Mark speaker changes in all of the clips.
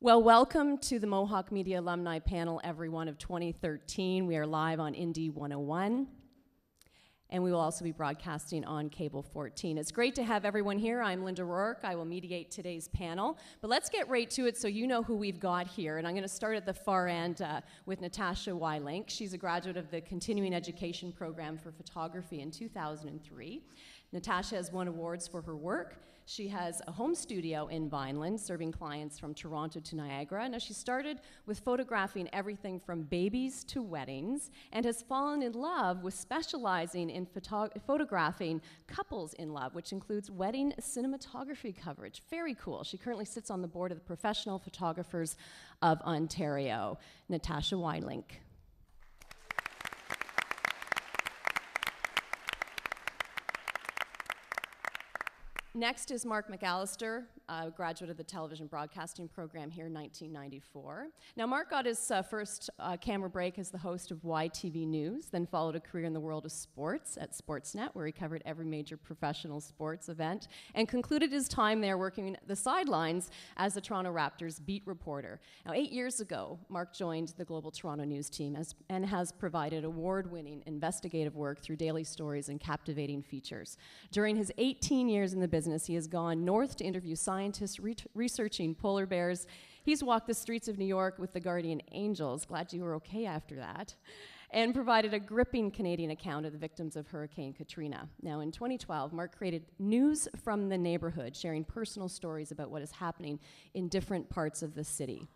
Speaker 1: Well, welcome to the Mohawk Media Alumni Panel, everyone, of 2013. We are live on Indie 101, and we will also be broadcasting on Cable 14. It's great to have everyone here. I'm Linda Rourke. I will mediate today's panel, but let's get right to it so you know who we've got here. And I'm going to start at the far end with Natasha Wylink. She's a graduate of the Continuing Education Program for Photography in 2003. Natasha has won awards for her work. She has a home studio in Vineland, serving clients from Toronto to Niagara. Now, she started with photographing everything from babies to weddings and has fallen in love with specializing in photographing couples in love, which includes wedding cinematography coverage. Very cool. She currently sits on the board of the Professional Photographers of Ontario. Natasha Wylink. Next is Mark McAllister, a graduate of the television broadcasting program here in 1994. Now, Mark got his first camera break as the host of YTV News, then followed a career in the world of sports at Sportsnet, where he covered every major professional sports event, and concluded his time there working the sidelines as the Toronto Raptors beat reporter. Now, 8 years ago, Mark joined the Global Toronto News team and has provided award-winning investigative work through daily stories and captivating features. During his 18 years in the business, he has gone north to interview scientists researching polar bears. He's walked the streets of New York with the Guardian Angels, glad you were okay after that, and provided a gripping Canadian account of the victims of Hurricane Katrina. Now, in 2012, Mark created News from the Neighborhood, sharing personal stories about what is happening in different parts of the city.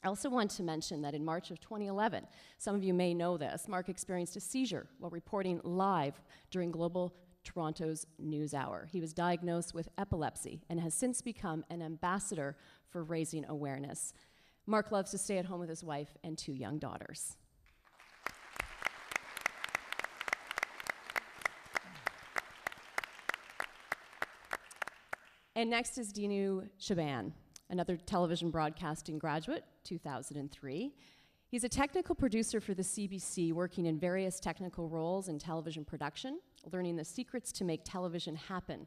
Speaker 1: I also want to mention that in March of 2011, some of you may know this, Mark experienced a seizure while reporting live during Global Toronto's NewsHour. He was diagnosed with epilepsy and has since become an ambassador for raising awareness. Mark loves to stay at home with his wife and 2 young daughters. And next is Dinu Shaban, another television broadcasting graduate, 2003. He's a technical producer for the CBC, working in various technical roles in television production, learning the secrets to make television happen.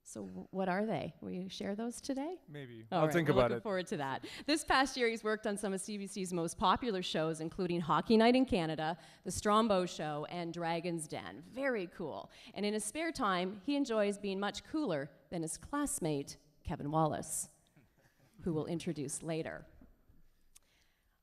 Speaker 1: So what are they? Will you share those today?
Speaker 2: Maybe.
Speaker 1: I'll
Speaker 2: think about it.
Speaker 1: Looking forward to that. This past year, he's worked on some of CBC's most popular shows, including Hockey Night in Canada, The Strombo Show, and Dragon's Den. Very cool. And in his spare time, he enjoys being much cooler than his classmate, Kevin Wallace, who we'll introduce later.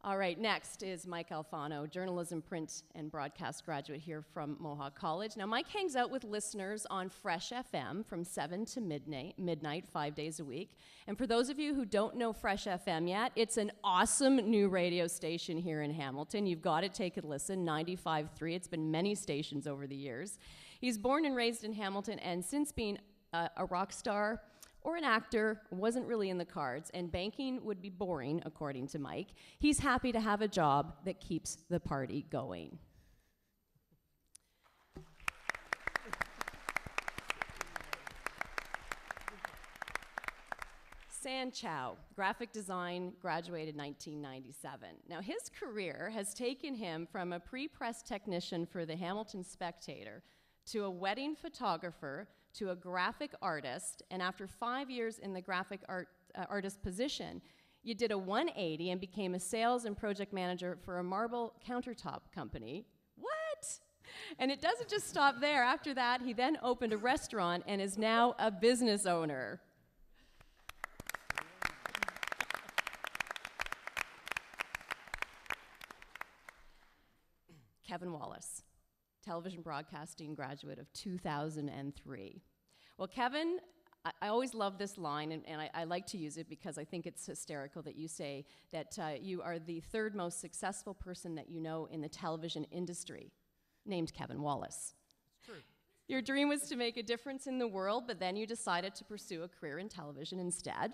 Speaker 1: All right, next is Mike Alfano, journalism, print, and broadcast graduate here from Mohawk College. Now, Mike hangs out with listeners on Fresh FM from 7 to midnight, 5 days a week. And for those of you who don't know Fresh FM yet, it's an awesome new radio station here in Hamilton. You've got to take a listen, 95.3. It's been many stations over the years. He's born and raised in Hamilton, and since being a rock star or an actor wasn't really in the cards, and banking would be boring, according to Mike, he's happy to have a job that keeps the party going. San Chow, graphic design, graduated 1997. Now, his career has taken him from a pre-press technician for the Hamilton Spectator to a wedding photographer, to a graphic artist, and after 5 years in the graphic artist position, you did a 180 and became a sales and project manager for a marble countertop company. What? And it doesn't just stop there. After that, he then opened a restaurant and is now a business owner. Kevin Wallace, television broadcasting graduate of 2003. Well, Kevin, I always love this line, and I like to use it because I think it's hysterical that you say that you are the 3rd most successful person that you know in the television industry, named Kevin Wallace.
Speaker 2: It's true.
Speaker 1: Your dream was to make a difference in the world, but then you decided to pursue a career in television instead.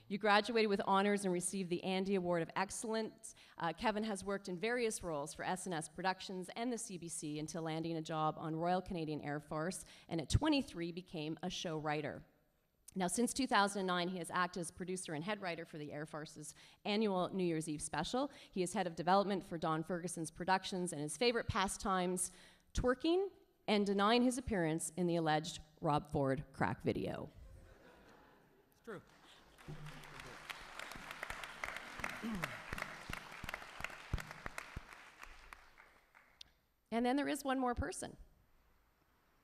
Speaker 1: You graduated with honors and received the Andy Award of Excellence. Kevin has worked in various roles for SNS Productions and the CBC until landing a job on Royal Canadian Air Force, and at 23 became a show writer. Now, since 2009, he has acted as producer and head writer for the Air Force's annual New Year's Eve special. He is head of development for Don Ferguson's Productions, and his favorite pastimes, twerking and denying his appearance in the alleged Rob Ford crack video.
Speaker 2: It's true.
Speaker 1: And then there is one more person.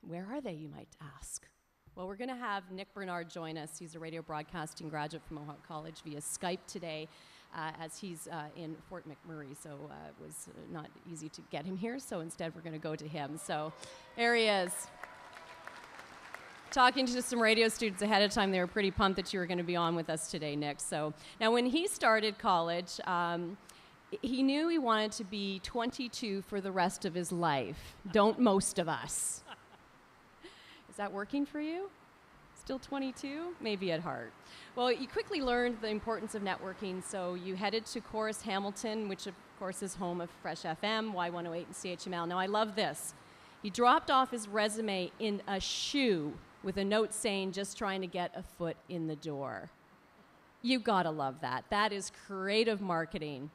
Speaker 1: Where are they, you might ask? Well, we're going to have Nick Bernard join us. He's a radio broadcasting graduate from Mohawk College via Skype today, as he's in Fort McMurray, so it was not easy to get him here, so instead we're going to go to him. So there he is. Talking to some radio students ahead of time, they were pretty pumped that you were going to be on with us today, Nick. So now when he started college, he knew he wanted to be 22 for the rest of his life. Don't most of us. Is that working for you? Still 22? Maybe at heart. Well, you quickly learned the importance of networking, so you headed to Corus Hamilton, which of course is home of Fresh FM, Y108, and CHML. Now I love this. He dropped off his resume in a shoe with a note saying, just trying to get a foot in the door. You gotta love that. That is creative marketing.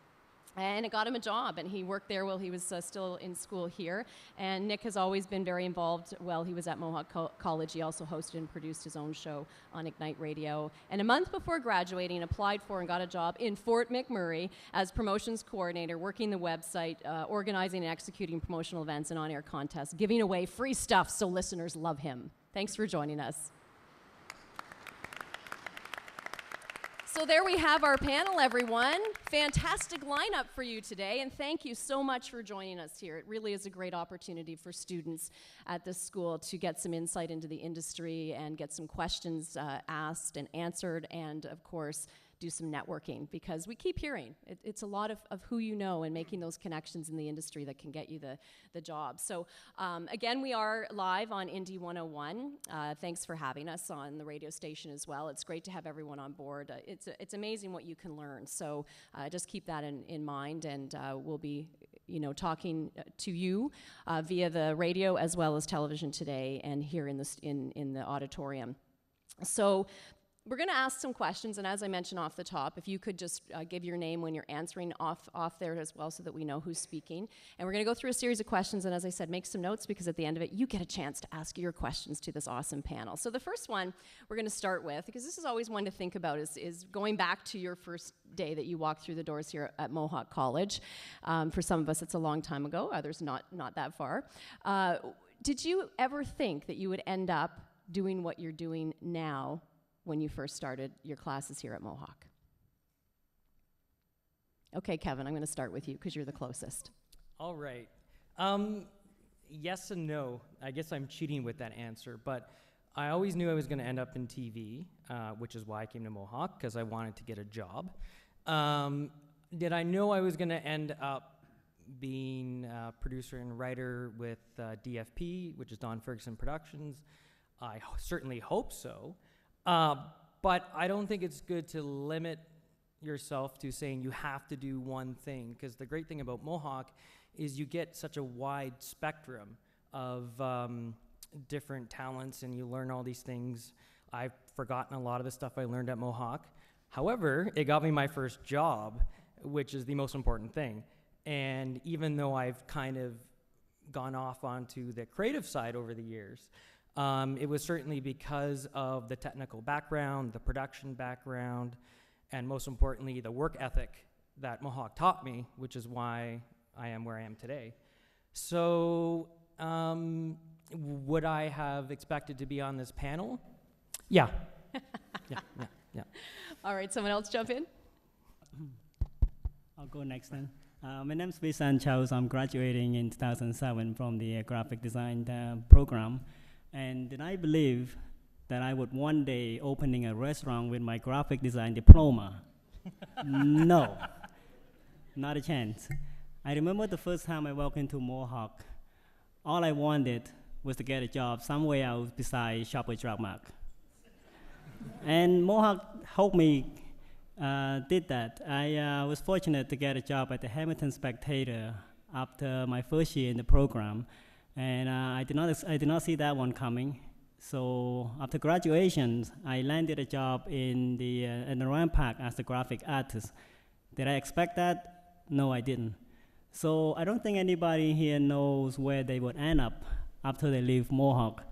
Speaker 1: And it got him a job, and he worked there while he was still in school here. And Nick has always been very involved while he was at Mohawk College. He also hosted and produced his own show on Ignite Radio. And a month before graduating, applied for and got a job in Fort McMurray as promotions coordinator, working the website, organizing and executing promotional events and on-air contests, giving away free stuff so listeners love him. Thanks for joining us. So there we have our panel, everyone. Fantastic lineup for you today, and thank you so much for joining us here. It really is a great opportunity for students at this school to get some insight into the industry and get some questions asked and answered, and of course, do some networking, because we keep hearing it's a lot of who you know and making those connections in the industry that can get you the job. So again, we are live on Indie 101. Thanks for having us on the radio station as well. It's great to have everyone on board. It's amazing what you can learn. So just keep that in mind, and we'll be talking to you via the radio as well as television today and here in the auditorium. So we're going to ask some questions, and as I mentioned off the top, if you could just give your name when you're answering off there as well so that we know who's speaking. And we're going to go through a series of questions, and as I said, make some notes, because at the end of it, you get a chance to ask your questions to this awesome panel. So the first one we're going to start with, because this is always one to think about, is going back to your first day that you walked through the doors here at Mohawk College. For some of us, it's a long time ago, others not that far. Did you ever think that you would end up doing what you're doing now when you first started your classes here at Mohawk? Okay, Kevin, I'm going to start with you because you're the closest.
Speaker 2: All right. Yes and no. I guess I'm cheating with that answer, but I always knew I was going to end up in TV, which is why I came to Mohawk, because I wanted to get a job. Did I know I was going to end up being a producer and writer with DFP, which is Don Ferguson Productions? I certainly hope so. But I don't think it's good to limit yourself to saying you have to do one thing, because the great thing about Mohawk is you get such a wide spectrum of different talents, and you learn all these things. I've forgotten a lot of the stuff I learned at Mohawk. However, it got me my first job, which is the most important thing. And even though I've kind of gone off onto the creative side over the years, it was certainly because of the technical background, the production background, and most importantly, the work ethic that Mohawk taught me, which is why I am where I am today. So, would I have expected to be on this panel? Yeah. Yeah.
Speaker 1: All right, someone else jump in?
Speaker 3: I'll go next then. My name is Vincent Charles. I'm graduating in 2007 from the graphic design program. And did I believe that I would one day opening a restaurant with my graphic design diploma? No, not a chance. I remember the first time I walked into Mohawk, all I wanted was to get a job somewhere else besides Shoppers Drug Mart. And Mohawk helped me did that. I was fortunate to get a job at the Hamilton Spectator after my first year in the program. And I did not see that one coming. So after graduation, I landed a job in the Rampart as the graphic artist. Did I expect that? No, I didn't. So I don't think anybody here knows where they would end up after they leave Mohawk.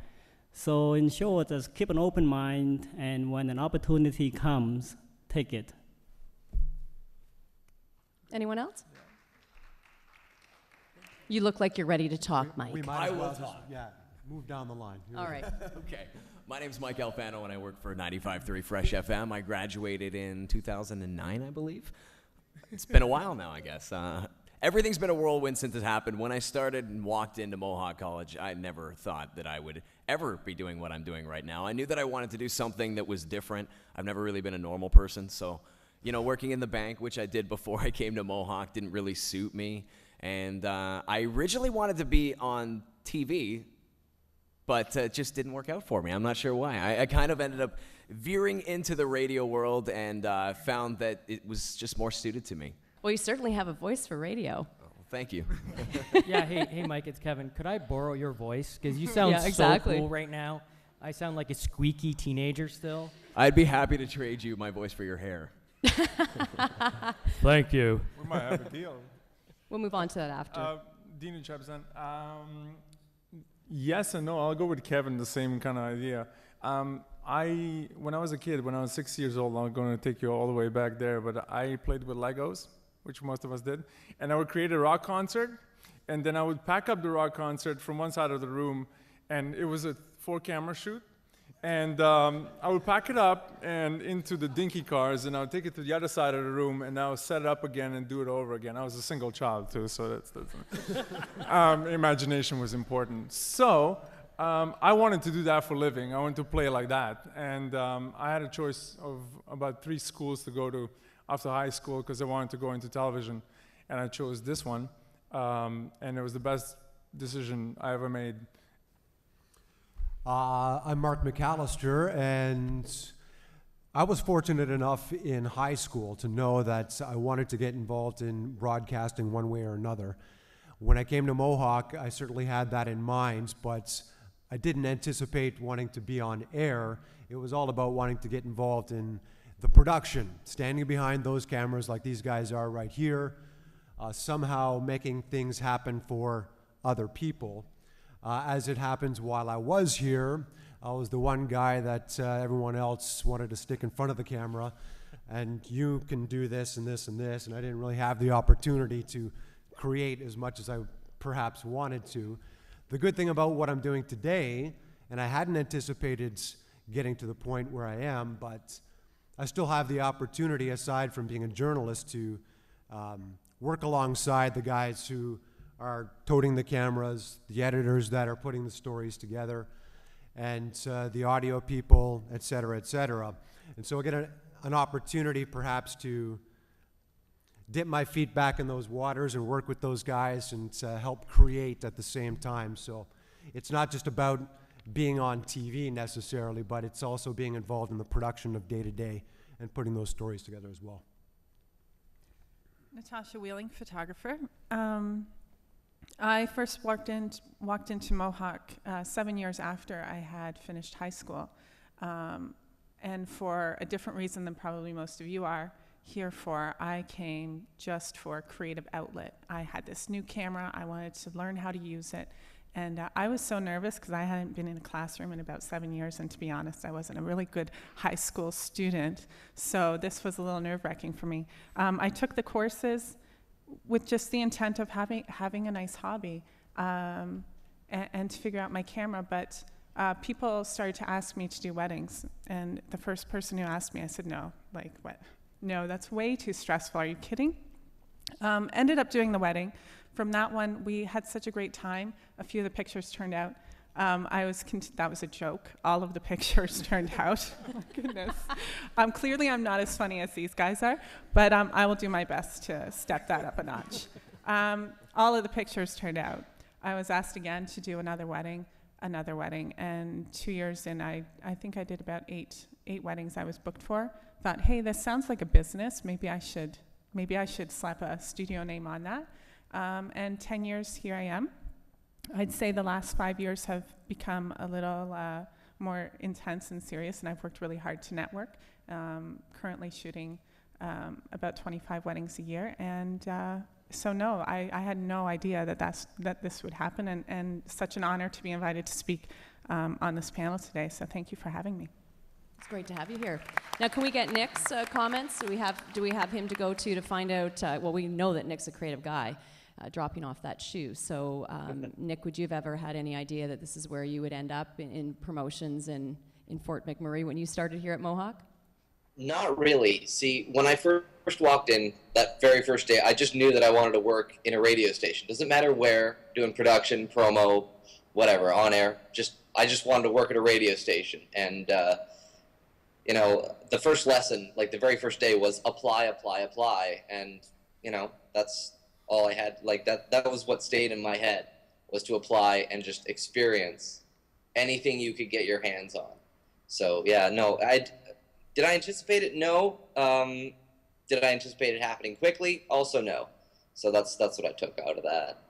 Speaker 3: So in short, just keep an open mind, and when an opportunity comes, take it.
Speaker 1: Anyone else? You look like you're ready to talk, Mike.
Speaker 4: We might
Speaker 5: I
Speaker 4: as
Speaker 5: will
Speaker 4: well just,
Speaker 5: talk.
Speaker 4: move down the line. Here
Speaker 1: All
Speaker 4: we
Speaker 1: right.
Speaker 4: go.
Speaker 5: Okay. My name's Mike Alfano, and I work for 95.3 Fresh FM. I graduated in 2009, I believe. It's been a while now, I guess. Everything's been a whirlwind since it happened. When I started and walked into Mohawk College, I never thought that I would ever be doing what I'm doing right now. I knew that I wanted to do something that was different. I've never really been a normal person, so, working in the bank, which I did before I came to Mohawk, didn't really suit me. And I originally wanted to be on TV, but it just didn't work out for me. I'm not sure why. I kind of ended up veering into the radio world and found that it was just more suited to me.
Speaker 1: Well, you certainly have a voice for radio.
Speaker 5: Oh, thank you.
Speaker 2: Yeah, hey, Mike, it's Kevin. Could I borrow your voice? Because you sound
Speaker 1: Yeah, exactly.
Speaker 2: so cool right now. I sound like a squeaky teenager still.
Speaker 5: I'd be happy to trade you my voice for your hair.
Speaker 2: Thank you.
Speaker 6: We might have a deal.
Speaker 1: We'll move on to that after.
Speaker 6: Dina Chapson. Yes and no. I'll go with Kevin, the same kind of idea. When I was a kid, when I was 6 years old, I'm going to take you all the way back there, but I played with Legos, which most of us did, and I would create a rock concert, and then I would pack up the rock concert from one side of the room, and it was a 4-camera shoot, and I would pack it up and into the dinky cars, and I would take it to the other side of the room, and I would set it up again and do it over again. I was a single child too, so that's imagination was important. So I wanted to do that for a living. I wanted to play like that, and I had a choice of about 3 schools to go to after high school because I wanted to go into television, and I chose this one, and it was the best decision I ever made.
Speaker 4: I'm Mark McAllister, and I was fortunate enough in high school to know that I wanted to get involved in broadcasting one way or another. When I came to Mohawk, I certainly had that in mind, but I didn't anticipate wanting to be on air. It was all about wanting to get involved in the production, standing behind those cameras like these guys are right here, somehow making things happen for other people. As it happens, while I was here, I was the one guy that everyone else wanted to stick in front of the camera, and you can do this and this and this, and I didn't really have the opportunity to create as much as I perhaps wanted to. The good thing about what I'm doing today, and I hadn't anticipated getting to the point where I am, but I still have the opportunity, aside from being a journalist, to work alongside the guys who are toting the cameras, the editors that are putting the stories together, and the audio people, et cetera, et cetera. And so I get an opportunity perhaps to dip my feet back in those waters and work with those guys and help create at the same time. So it's not just about being on TV necessarily, but it's also being involved in the production of day-to-day and putting those stories together as well.
Speaker 7: Natasha Wheeling, photographer. I first walked into Mohawk 7 years after I had finished high school, and for a different reason than probably most of you are here for. I came just for a creative outlet. I had this new camera. I wanted to learn how to use it, and I was so nervous because I hadn't been in a classroom in about 7 years, and to be honest, I wasn't a really good high school student, so this was a little nerve-wracking for me. I took the courses with just the intent of having a nice hobby and to figure out my camera, but people started to ask me to do weddings, and the first person who asked me, I said, no, like what? No, that's way too stressful, are you kidding? Ended up doing the wedding. From that one, we had such a great time. A few of the pictures turned out. That was a joke. All of the pictures turned out. Oh my goodness. Clearly I'm not as funny as these guys are, but I will do my best to step that up a notch. All of the pictures turned out. I was asked again to do another wedding, and 2 years in, I think I did about eight weddings I was booked for. Thought, hey, this sounds like a business. Maybe I should slap a studio name on that. And 10 years, here I am. I'd say the last 5 years have become a little more intense and serious, and I've worked really hard to network. Currently shooting about 25 weddings a year, and so no, I had no idea that this would happen, and such an honor to be invited to speak on this panel today, so thank you for having me.
Speaker 1: It's great to have you here. Now, can we get Nick's comments? Do we have him to go to find out? Well, we know that Nick's a creative guy, dropping off that shoe. So, Nick, would you have ever had any idea that this is where you would end up in promotions in Fort McMurray when you started here at Mohawk?
Speaker 8: Not really. See, when I first walked in that very first day, I just knew that I wanted to work in a radio station. Doesn't matter where, doing production, promo, whatever, on air. I just wanted to work at a radio station. And, you know, the first lesson, like the very first day, was apply, apply, apply. And, you know, that's all I had. Like that was what stayed in my head, was to apply and just experience anything you could get your hands on. So, yeah, no, did I anticipate it? No. Did I anticipate it happening quickly? Also, no. So that's what I took out of that.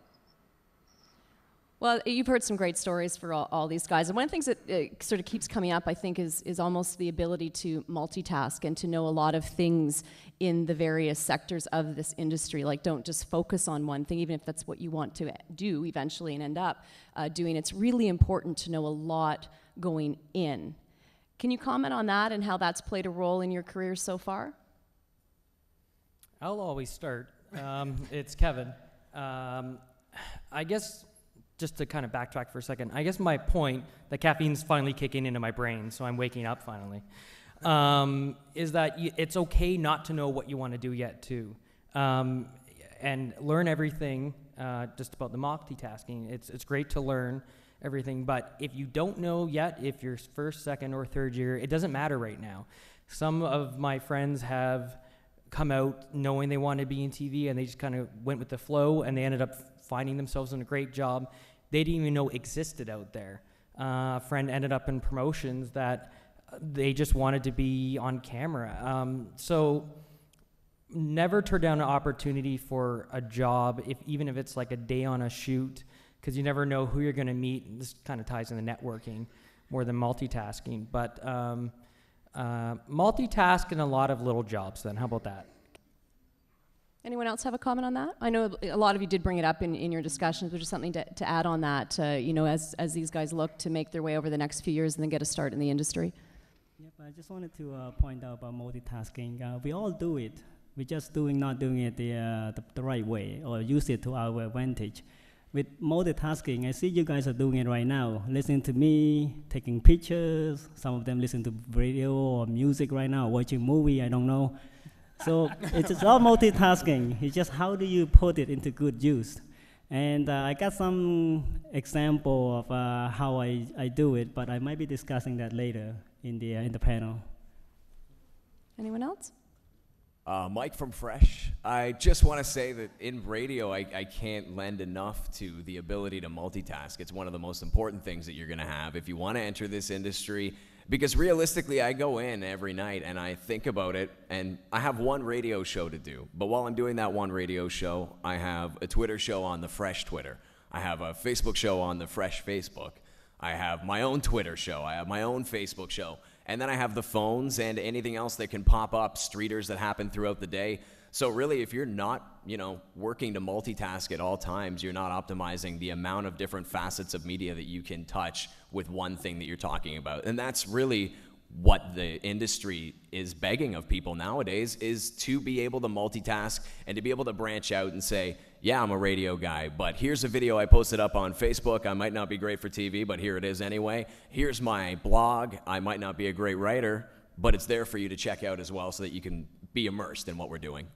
Speaker 1: Well, you've heard some great stories for all these guys. And one of the things that sort of keeps coming up, I think, is almost the ability to multitask and to know a lot of things in the various sectors of this industry. Like, don't just focus on one thing, even if that's what you want to do eventually and end up doing. It's really important to know a lot going in. Can you comment on that and how that's played a role in your career so far?
Speaker 2: I'll always start. It's Kevin. I guess, just to kind of backtrack for a second, I guess my point, that caffeine's finally kicking into my brain, so I'm waking up finally, is that it's okay not to know what you want to do yet, too. And learn everything just about the multitasking. It's great to learn everything, but if you don't know yet, if you're first, second, or third year, it doesn't matter right now. Some of my friends have come out knowing they wanted to be in TV, and they just kind of went with the flow, and they ended up finding themselves in a great job they didn't even know existed out there. A friend ended up in promotions that they just wanted to be on camera. So never turn down an opportunity for a job, even if it's like a day on a shoot, because you never know who you're going to meet. This kind of ties into networking more than multitasking. But multitask in a lot of little jobs then. How about that?
Speaker 1: Anyone else have a comment on that? I know a lot of you did bring it up in your discussions, but just something to add on that, you know, as these guys look to make their way over the next few years and then get a start in the industry.
Speaker 3: Yep, I just wanted to point out about multitasking. We all do it. We're just not doing it the right way or use it to our advantage. With multitasking, I see you guys are doing it right now, listening to me, taking pictures, some of them listen to radio or music right now, watching movie, I don't know. So it's all multitasking. It's just how do you put it into good use. And I got some example of how I do it, but I might be discussing that later in the panel.
Speaker 1: Anyone else?
Speaker 5: Mike from Fresh. I just want to say that in radio, I can't lend enough to the ability to multitask. It's one of the most important things that you're going to have if you want to enter this industry. Because realistically, I go in every night and I think about it, and I have one radio show to do. But while I'm doing that one radio show, I have a Twitter show on the Fresh Twitter. I have a Facebook show on the Fresh Facebook. I have my own Twitter show. I have my own Facebook show. And then I have the phones and anything else that can pop up, streeters that happen throughout the day. So really, if you're not, working to multitask at all times, you're not optimizing the amount of different facets of media that you can touch with one thing that you're talking about. And that's really what the industry is begging of people nowadays, is to be able to multitask and to be able to branch out and say, yeah, I'm a radio guy, but here's a video I posted up on Facebook. I might not be great for TV, but here it is anyway. Here's my blog. I might not be a great writer, but it's there for you to check out as well so that you can be immersed in what we're doing.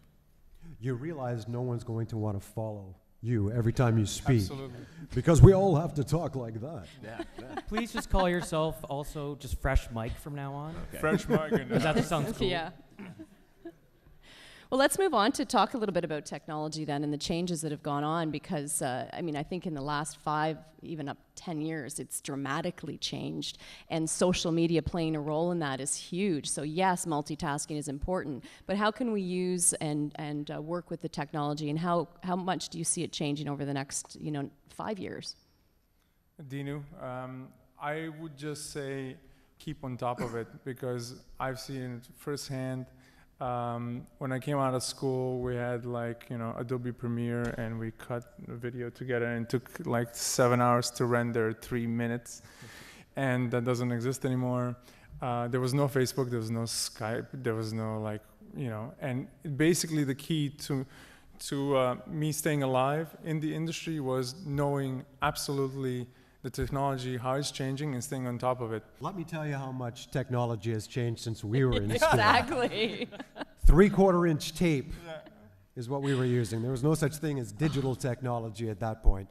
Speaker 4: You realize no one's going to want to follow you every time you speak.
Speaker 6: Absolutely.
Speaker 4: Because we all have to talk like that.
Speaker 5: Yeah.
Speaker 2: Please just call yourself also just Fresh Mike from now on.
Speaker 5: Okay.
Speaker 6: Fresh Mike.
Speaker 2: Because that sounds cool.
Speaker 1: Yeah. Well, let's move on to talk a little bit about technology then and the changes that have gone on, because, I think in the last 5, even up 10 years, it's dramatically changed, and social media playing a role in that is huge. So yes, multitasking is important, but how can we use and work with the technology, and how much do you see it changing over the next, 5 years?
Speaker 6: Dinu, I would just say keep on top of it, because I've seen it firsthand. When I came out of school, we had Adobe Premiere, and we cut a video together, and it took 7 hours to render 3 minutes, and that doesn't exist anymore. There was no Facebook, there was no Skype, there was no like, you know, and basically the key to me staying alive in the industry was knowing absolutely the technology, how it's changing, and staying on top of it.
Speaker 4: Let me tell you how much technology has changed since we were in school.
Speaker 1: Exactly.
Speaker 4: 3/4-inch tape is what we were using. There was no such thing as digital technology at that point.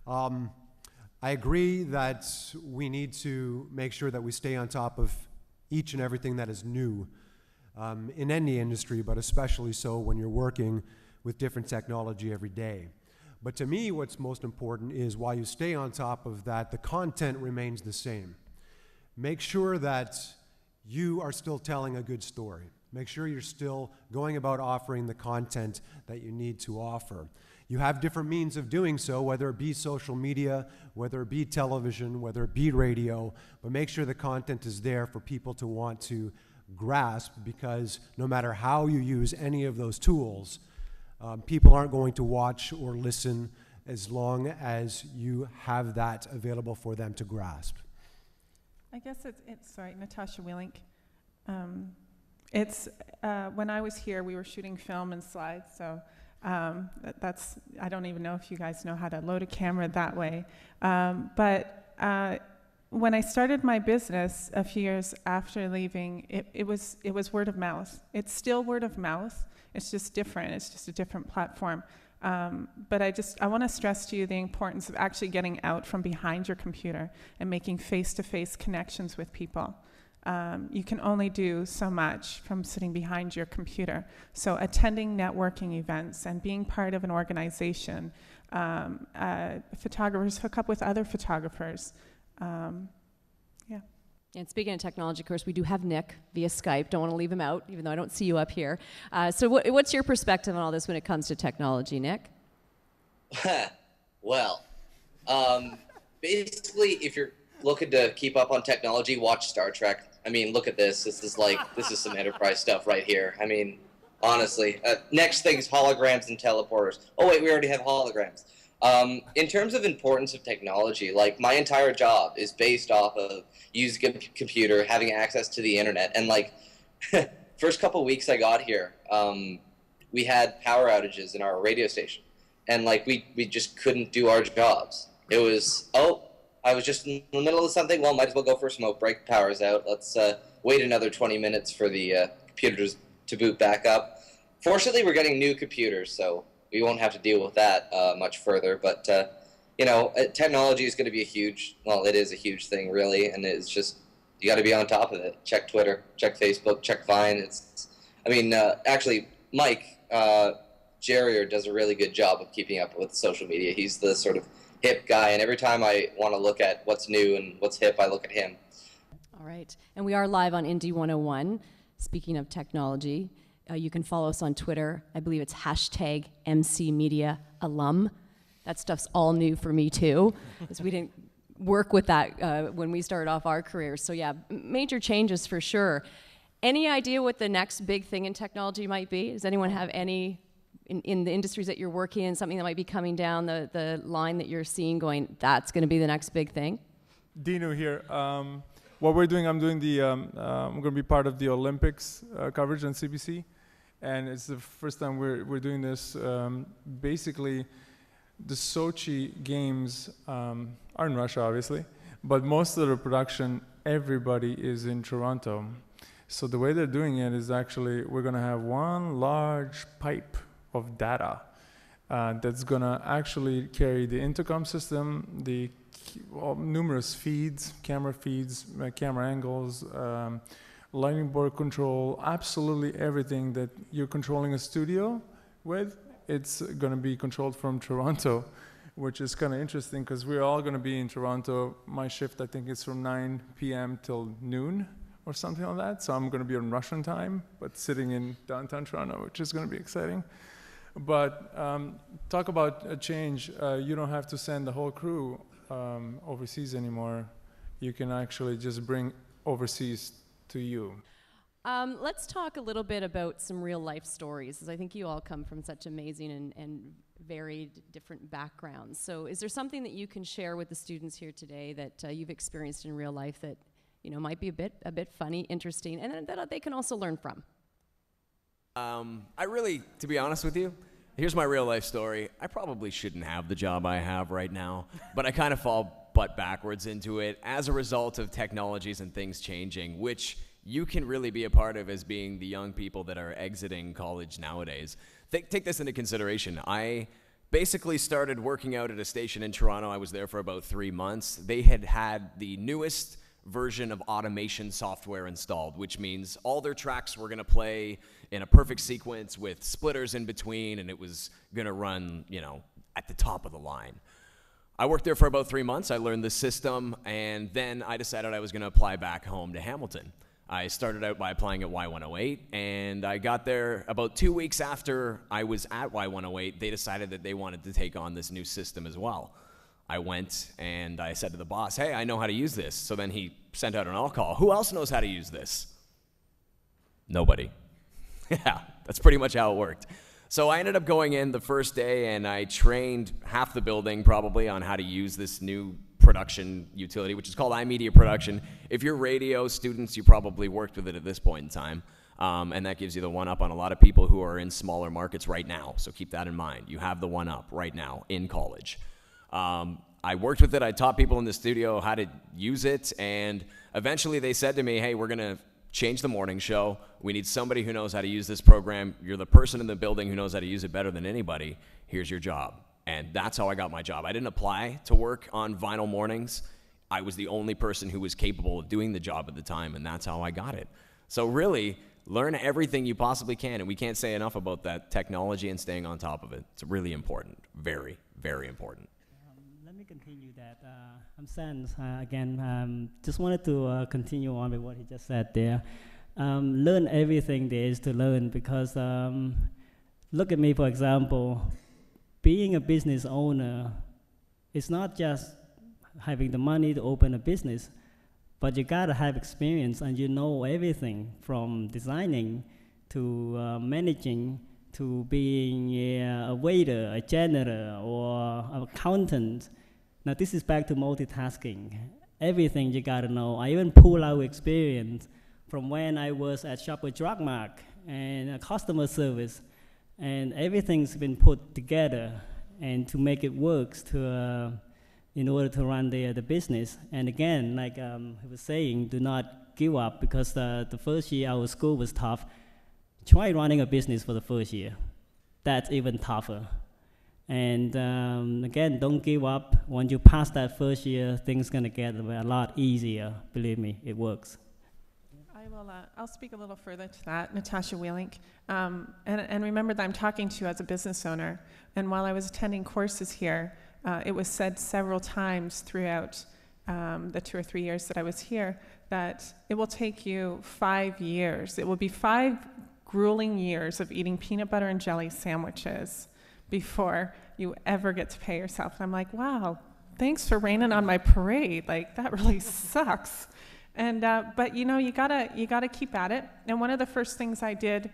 Speaker 4: I agree that we need to make sure that we stay on top of each and everything that is new in any industry, but especially so when you're working with different technology every day. But to me, what's most important is while you stay on top of that, the content remains the same. Make sure that you are still telling a good story. Make sure you're still going about offering the content that you need to offer. You have different means of doing so, whether it be social media, whether it be television, whether it be radio, but make sure the content is there for people to want to grasp, because no matter how you use any of those tools, people aren't going to watch or listen as long as you have that available for them to grasp.
Speaker 7: I guess it's sorry, Natasha Willink. When I was here, we were shooting film and slides, so that's, I don't even know if you guys know how to load a camera that way. But when I started my business a few years after leaving, it was word of mouth. It's still word of mouth. It's just different. It's just a different platform. But I want to stress to you the importance of actually getting out from behind your computer and making face-to-face connections with people. You can only do so much from sitting behind your computer. So attending networking events and being part of an organization, photographers hook up with other photographers. Yeah.
Speaker 1: And speaking of technology, of course, we do have Nick via Skype. Don't want to leave him out, even though I don't see you up here. So what's your perspective on all this when it comes to technology, Nick?
Speaker 8: Well, basically, if you're looking to keep up on technology, watch Star Trek. I mean, look at this. This is some Enterprise stuff right here. I mean, honestly. Next thing's holograms and teleporters. Oh, wait, we already have holograms. In terms of importance of technology, like, my entire job is based off of using a computer, having access to the internet. And, like, first couple weeks I got here, we had power outages in our radio station. And, like, we just couldn't do our jobs. It was, I was just in the middle of something. Well, might as well go for a smoke break. Power's out. Let's wait another 20 minutes for the computers to boot back up. Fortunately, we're getting new computers, so we won't have to deal with that much further. But, you know, technology is going to be it is a huge thing, really. And it's just, you got to be on top of it. Check Twitter, check Facebook, check Vine. Actually, Mike Jerrier does a really good job of keeping up with social media. He's the sort of hip guy, and every time I want to look at what's new and what's hip, I look at him.
Speaker 1: All right. And we are live on Indie 101. Speaking of technology, you can follow us on Twitter. I believe it's #MCMediaAlum. That stuff's all new for me, too, because we didn't work with that when we started off our careers. So, yeah, major changes for sure. Any idea what the next big thing in technology might be? Does anyone have any, in the industries that you're working in, something that might be coming down the line that you're seeing going, that's going to be the next big thing?
Speaker 6: Dino here. What we're doing, I'm doing I'm going to be part of the Olympics coverage on CBC. And it's the first time we're doing this. Basically, the Sochi Games are in Russia, obviously, but most of the production, everybody is in Toronto. So the way they're doing it is actually we're going to have one large pipe of data that's going to actually carry the intercom system, the numerous feeds, camera angles, lighting board control, absolutely everything that you're controlling a studio with, it's going to be controlled from Toronto, which is kind of interesting because we're all going to be in Toronto. My shift, I think, is from 9 p.m. till noon or something like that. So I'm going to be on Russian time, but sitting in downtown Toronto, which is going to be exciting. But talk about a change. You don't have to send the whole crew overseas anymore. You can actually just bring overseas to you.
Speaker 1: Let's talk a little bit about some real life stories, because I think you all come from such amazing and varied different backgrounds. So is there something that you can share with the students here today that you've experienced in real life that might be a bit funny, interesting, and that they can also learn from.
Speaker 5: I really, to be honest with you, here's my real life story. I probably shouldn't have the job I have right now, but I kind of fall butt backwards into it as a result of technologies and things changing, which you can really be a part of as being the young people that are exiting college nowadays. Take this into consideration. I basically started working out at a station in Toronto. I was there for about 3 months. They had the newest version of automation software installed, which means all their tracks were going to play in a perfect sequence with splitters in between, and it was going to run, at the top of the line. I worked there for about 3 months. I learned the system, and then I decided I was going to apply back home to Hamilton. I started out by applying at Y108, and I got there about 2 weeks after I was at Y108. They decided that they wanted to take on this new system as well. I went and I said to the boss, hey, I know how to use this. So then he sent out an all call. Who else knows how to use this? Nobody. Yeah, that's pretty much how it worked. So I ended up going in the first day and I trained half the building probably on how to use this new production utility, which is called iMedia Production. If you're radio students, you probably worked with it at this point in time. And that gives you the one up on a lot of people who are in smaller markets right now. So keep that in mind. You have the one up right now in college. I worked with it. I taught people in the studio how to use it. And eventually they said to me, hey, we're going to change the morning show. We need somebody who knows how to use this program. You're the person in the building who knows how to use it better than anybody. Here's your job. And that's how I got my job. I didn't apply to work on vinyl mornings. I was the only person who was capable of doing the job at the time, and that's how I got it. So really, learn everything you possibly can, and we can't say enough about that technology and staying on top of it. It's really important. Very, very important.
Speaker 3: Let me continue that. I'm Sans again. Just wanted to continue on with what he just said there. Learn everything there is to learn because look at me, for example. Being a business owner, it's not just having the money to open a business, but you gotta have experience and you know everything from designing to managing to being a waiter, a janitor, or an accountant. Now this is back to multitasking. Everything you gotta know. I even pull out experience from when I was at Shoppers Drug Mart and customer service. And everything's been put together and to make it work in order to run the business. And again, like I was saying, do not give up because the first year our school was tough. Try running a business for the first year. That's even tougher. And again, don't give up. Once you pass that first year, things gonna get a lot easier. Believe me, it works.
Speaker 7: I'll speak a little further to that, Natasha Wheelink. And remember that I'm talking to you as a business owner. And while I was attending courses here, it was said several times throughout the 2 or 3 years that I was here that it will take you 5 years. It will be 5 grueling years of eating peanut butter and jelly sandwiches before you ever get to pay yourself. And I'm like, wow, thanks for raining on my parade. Like, that really sucks. And but you gotta keep at it. And one of the first things I did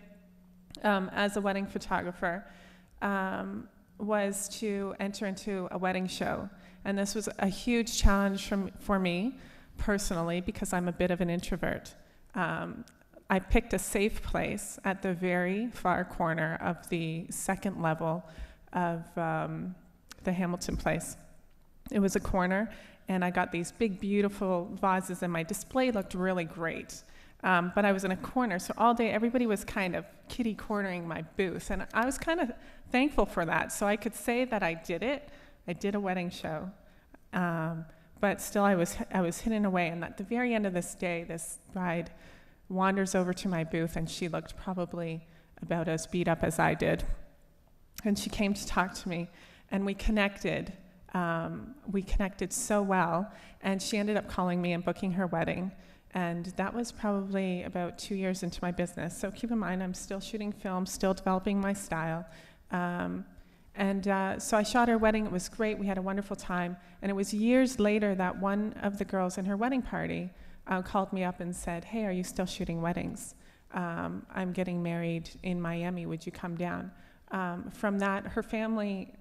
Speaker 7: as a wedding photographer was to enter into a wedding show. And this was a huge challenge for me personally because I'm a bit of an introvert. I picked a safe place at the very far corner of the second level of the Hamilton Place. It was a corner. And I got these big, beautiful vases, and my display looked really great. But I was in a corner, so all day everybody was kind of kitty-cornering my booth. And I was kind of thankful for that. So I could say that I did it. I did a wedding show. But still, I was hidden away. And at the very end of this day, this bride wanders over to my booth, and she looked probably about as beat up as I did. And she came to talk to me, and we connected. We connected so well, and she ended up calling me and booking her wedding. And that was probably about 2 years into my business. So keep in mind, I'm still shooting film, still developing my style. So I shot her wedding. It was great. We had a wonderful time. And it was years later that one of the girls in her wedding party called me up and said, hey, are you still shooting weddings? I'm getting married in Miami. Would you come down? From that, her family,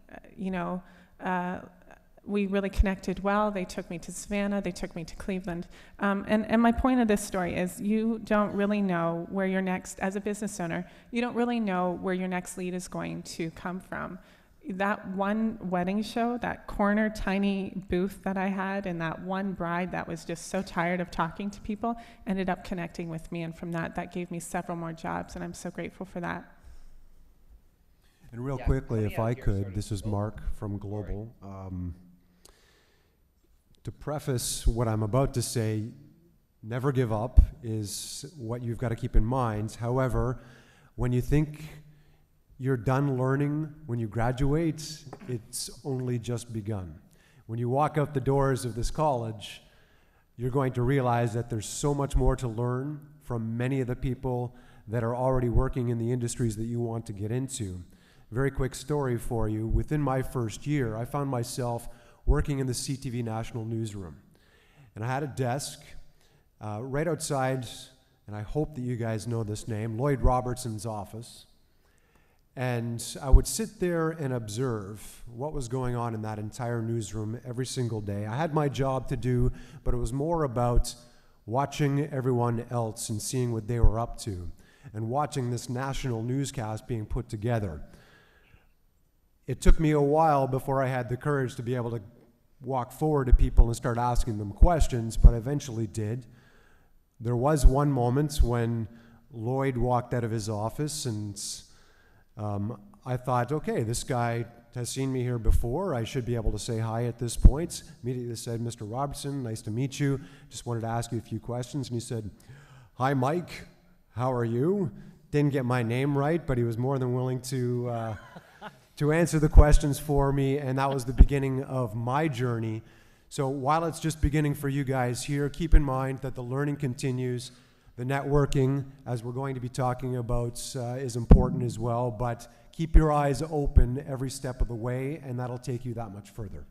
Speaker 7: we really connected well. They took me to Savannah, they took me to Cleveland. And my point of this story is you don't really know where your next, as a business owner, you don't really know where your next lead is going to come from. That one wedding show, that corner tiny booth that I had, and that one bride that was just so tired of talking to people ended up connecting with me. And from that gave me several more jobs, and I'm so grateful for that.
Speaker 4: And real
Speaker 8: Yeah,
Speaker 4: quickly,
Speaker 8: coming
Speaker 4: if
Speaker 8: out
Speaker 4: I
Speaker 8: here
Speaker 4: could,
Speaker 8: sort of-
Speaker 4: this is Mark from Global. To preface what I'm about to say, never give up is what you've got to keep in mind. However, when you think you're done learning, when you graduate, it's only just begun. When you walk out the doors of this college, you're going to realize that there's so much more to learn from many of the people that are already working in the industries that you want to get into. Very quick story for you. Within my first year, I found myself working in the CTV National Newsroom. And I had a desk right outside, and I hope that you guys know this name, Lloyd Robertson's office. And I would sit there and observe what was going on in that entire newsroom every single day. I had my job to do, but it was more about watching everyone else and seeing what they were up to, and watching this national newscast being put together. It took me a while before I had the courage to be able to walk forward to people and start asking them questions, but I eventually did. There was one moment when Lloyd walked out of his office, and I thought, okay, this guy has seen me here before. I should be able to say hi at this point. Immediately said, Mr. Robertson, nice to meet you. Just wanted to ask you a few questions. And he said, hi, Mike. How are you? Didn't get my name right, but he was more than willing to answer the questions for me, and that was the beginning of my journey. So while it's just beginning for you guys here, keep in mind that the learning continues. The networking, as we're going to be talking about, is important as well, but keep your eyes open every step of the way, and that'll take you that much further.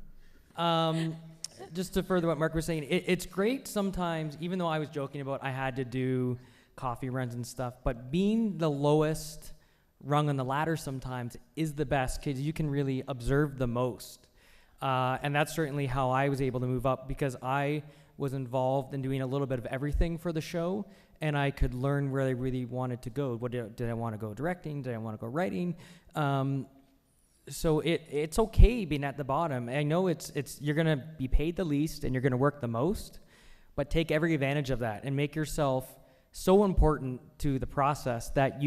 Speaker 2: Just to further what Mark was saying, it's great sometimes, even though I was joking about I had to do coffee runs and stuff, but being the lowest rung on the ladder sometimes is the best, because you can really observe the most. And that's certainly how I was able to move up, because I was involved in doing a little bit of everything for the show, and I could learn where I really wanted to go. Did I want to go directing? Did I want to go writing? So it's okay being at the bottom. I know it's you're gonna be paid the least and you're gonna work the most, but take every advantage of that and make yourself so important to the process that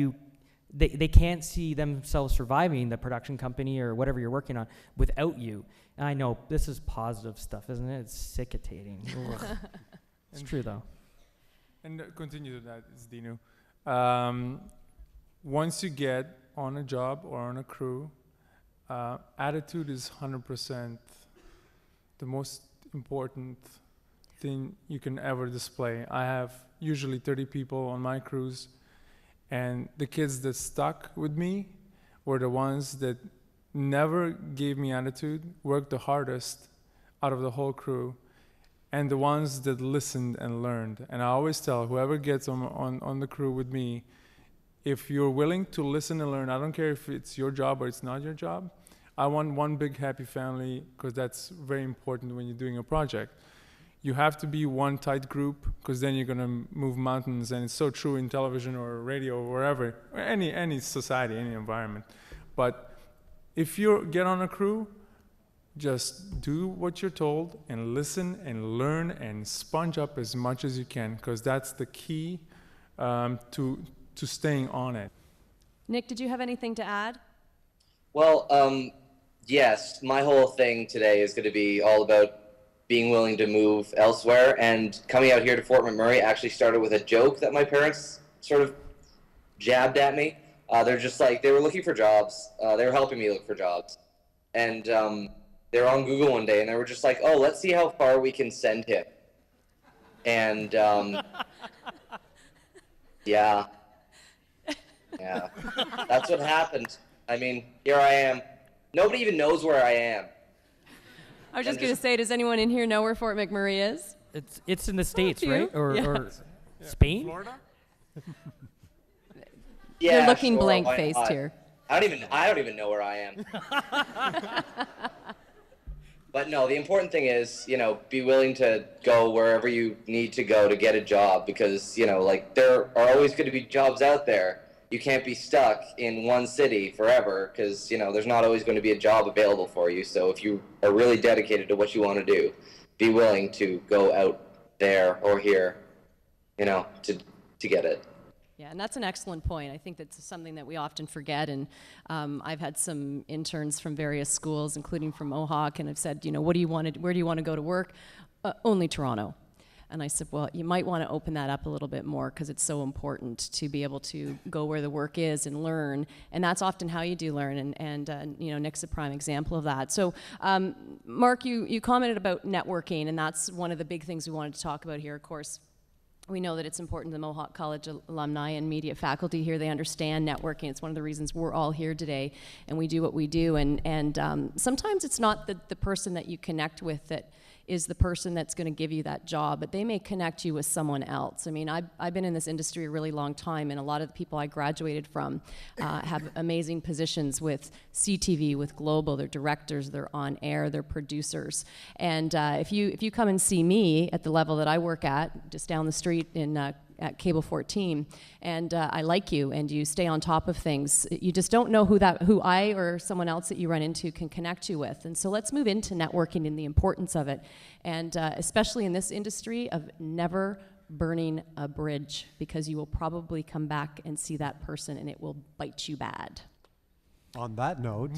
Speaker 2: they can't see themselves surviving the production company or whatever you're working on without you. And I know this is positive stuff, isn't it? It's sickening. It's true though.
Speaker 6: And continue to that, it's Dino. Once you get on a job or on a crew, attitude is 100% the most important thing you can ever display. I have usually 30 people on my crews, and the kids that stuck with me were the ones that never gave me attitude, worked the hardest out of the whole crew, and the ones that listened and learned. And I always tell whoever gets on the crew with me, if you're willing to listen and learn, I don't care if it's your job or it's not your job, I want one big happy family, because that's very important when you're doing a project. You have to be one tight group, because then you're going to move mountains, and it's so true in television or radio or wherever, or any society, any environment. But if you get on a crew, just do what you're told and listen and learn and sponge up as much as you can, because that's the key to staying on it.
Speaker 1: Nick, did you have anything to add?
Speaker 8: Well, yes, my whole thing today is going to be all about being willing to move elsewhere, and coming out here to Fort McMurray actually started with a joke that my parents sort of jabbed at me. They're just like, they were looking for jobs. They were helping me look for jobs. And they were on Google one day, and they were just like, oh, let's see how far we can send him. And yeah, that's what happened. I mean, here I am. Nobody even knows where I am.
Speaker 1: I was just going to say, does anyone in here know where Fort McMurray is?
Speaker 2: It's in the States, right? Or
Speaker 6: Yeah.
Speaker 2: Spain?
Speaker 6: Florida?
Speaker 8: Yeah,
Speaker 1: You're looking
Speaker 8: sure,
Speaker 1: blank-faced
Speaker 8: why not?
Speaker 1: here.
Speaker 8: I don't even know where I am. But no, the important thing is, be willing to go wherever you need to go to get a job, because, like, there are always going to be jobs out there. You can't be stuck in one city forever, because, there's not always going to be a job available for you. So if you are really dedicated to what you want to do, be willing to go out there or here, to get it.
Speaker 1: Yeah, and that's an excellent point. I think that's something that we often forget. And I've had some interns from various schools, including from Mohawk, and I've said, where do you want to go to work? Only Toronto. And I said, well, you might want to open that up a little bit more, because it's so important to be able to go where the work is and learn. And that's often how you do learn. And Nick's a prime example of that. So, Mark, you commented about networking, and that's one of the big things we wanted to talk about here, of course. We know that it's important to the Mohawk College alumni and media faculty here. They understand networking. It's one of the reasons we're all here today, and we do what we do. And sometimes it's not the person that you connect with that is the person that's going to give you that job, but they may connect you with someone else. I mean, I've been in this industry a really long time, and a lot of the people I graduated from have amazing positions with CTV, with Global. They're directors, they're on air, they're producers. And if you come and see me at the level that I work at, just down the street at Cable 14, and I like you, and you stay on top of things, you just don't know who I or someone else that you run into can connect you with. And so let's move into networking and the importance of it, and especially in this industry of never burning a bridge, because you will probably come back and see that person and it will bite you bad.
Speaker 4: On that note,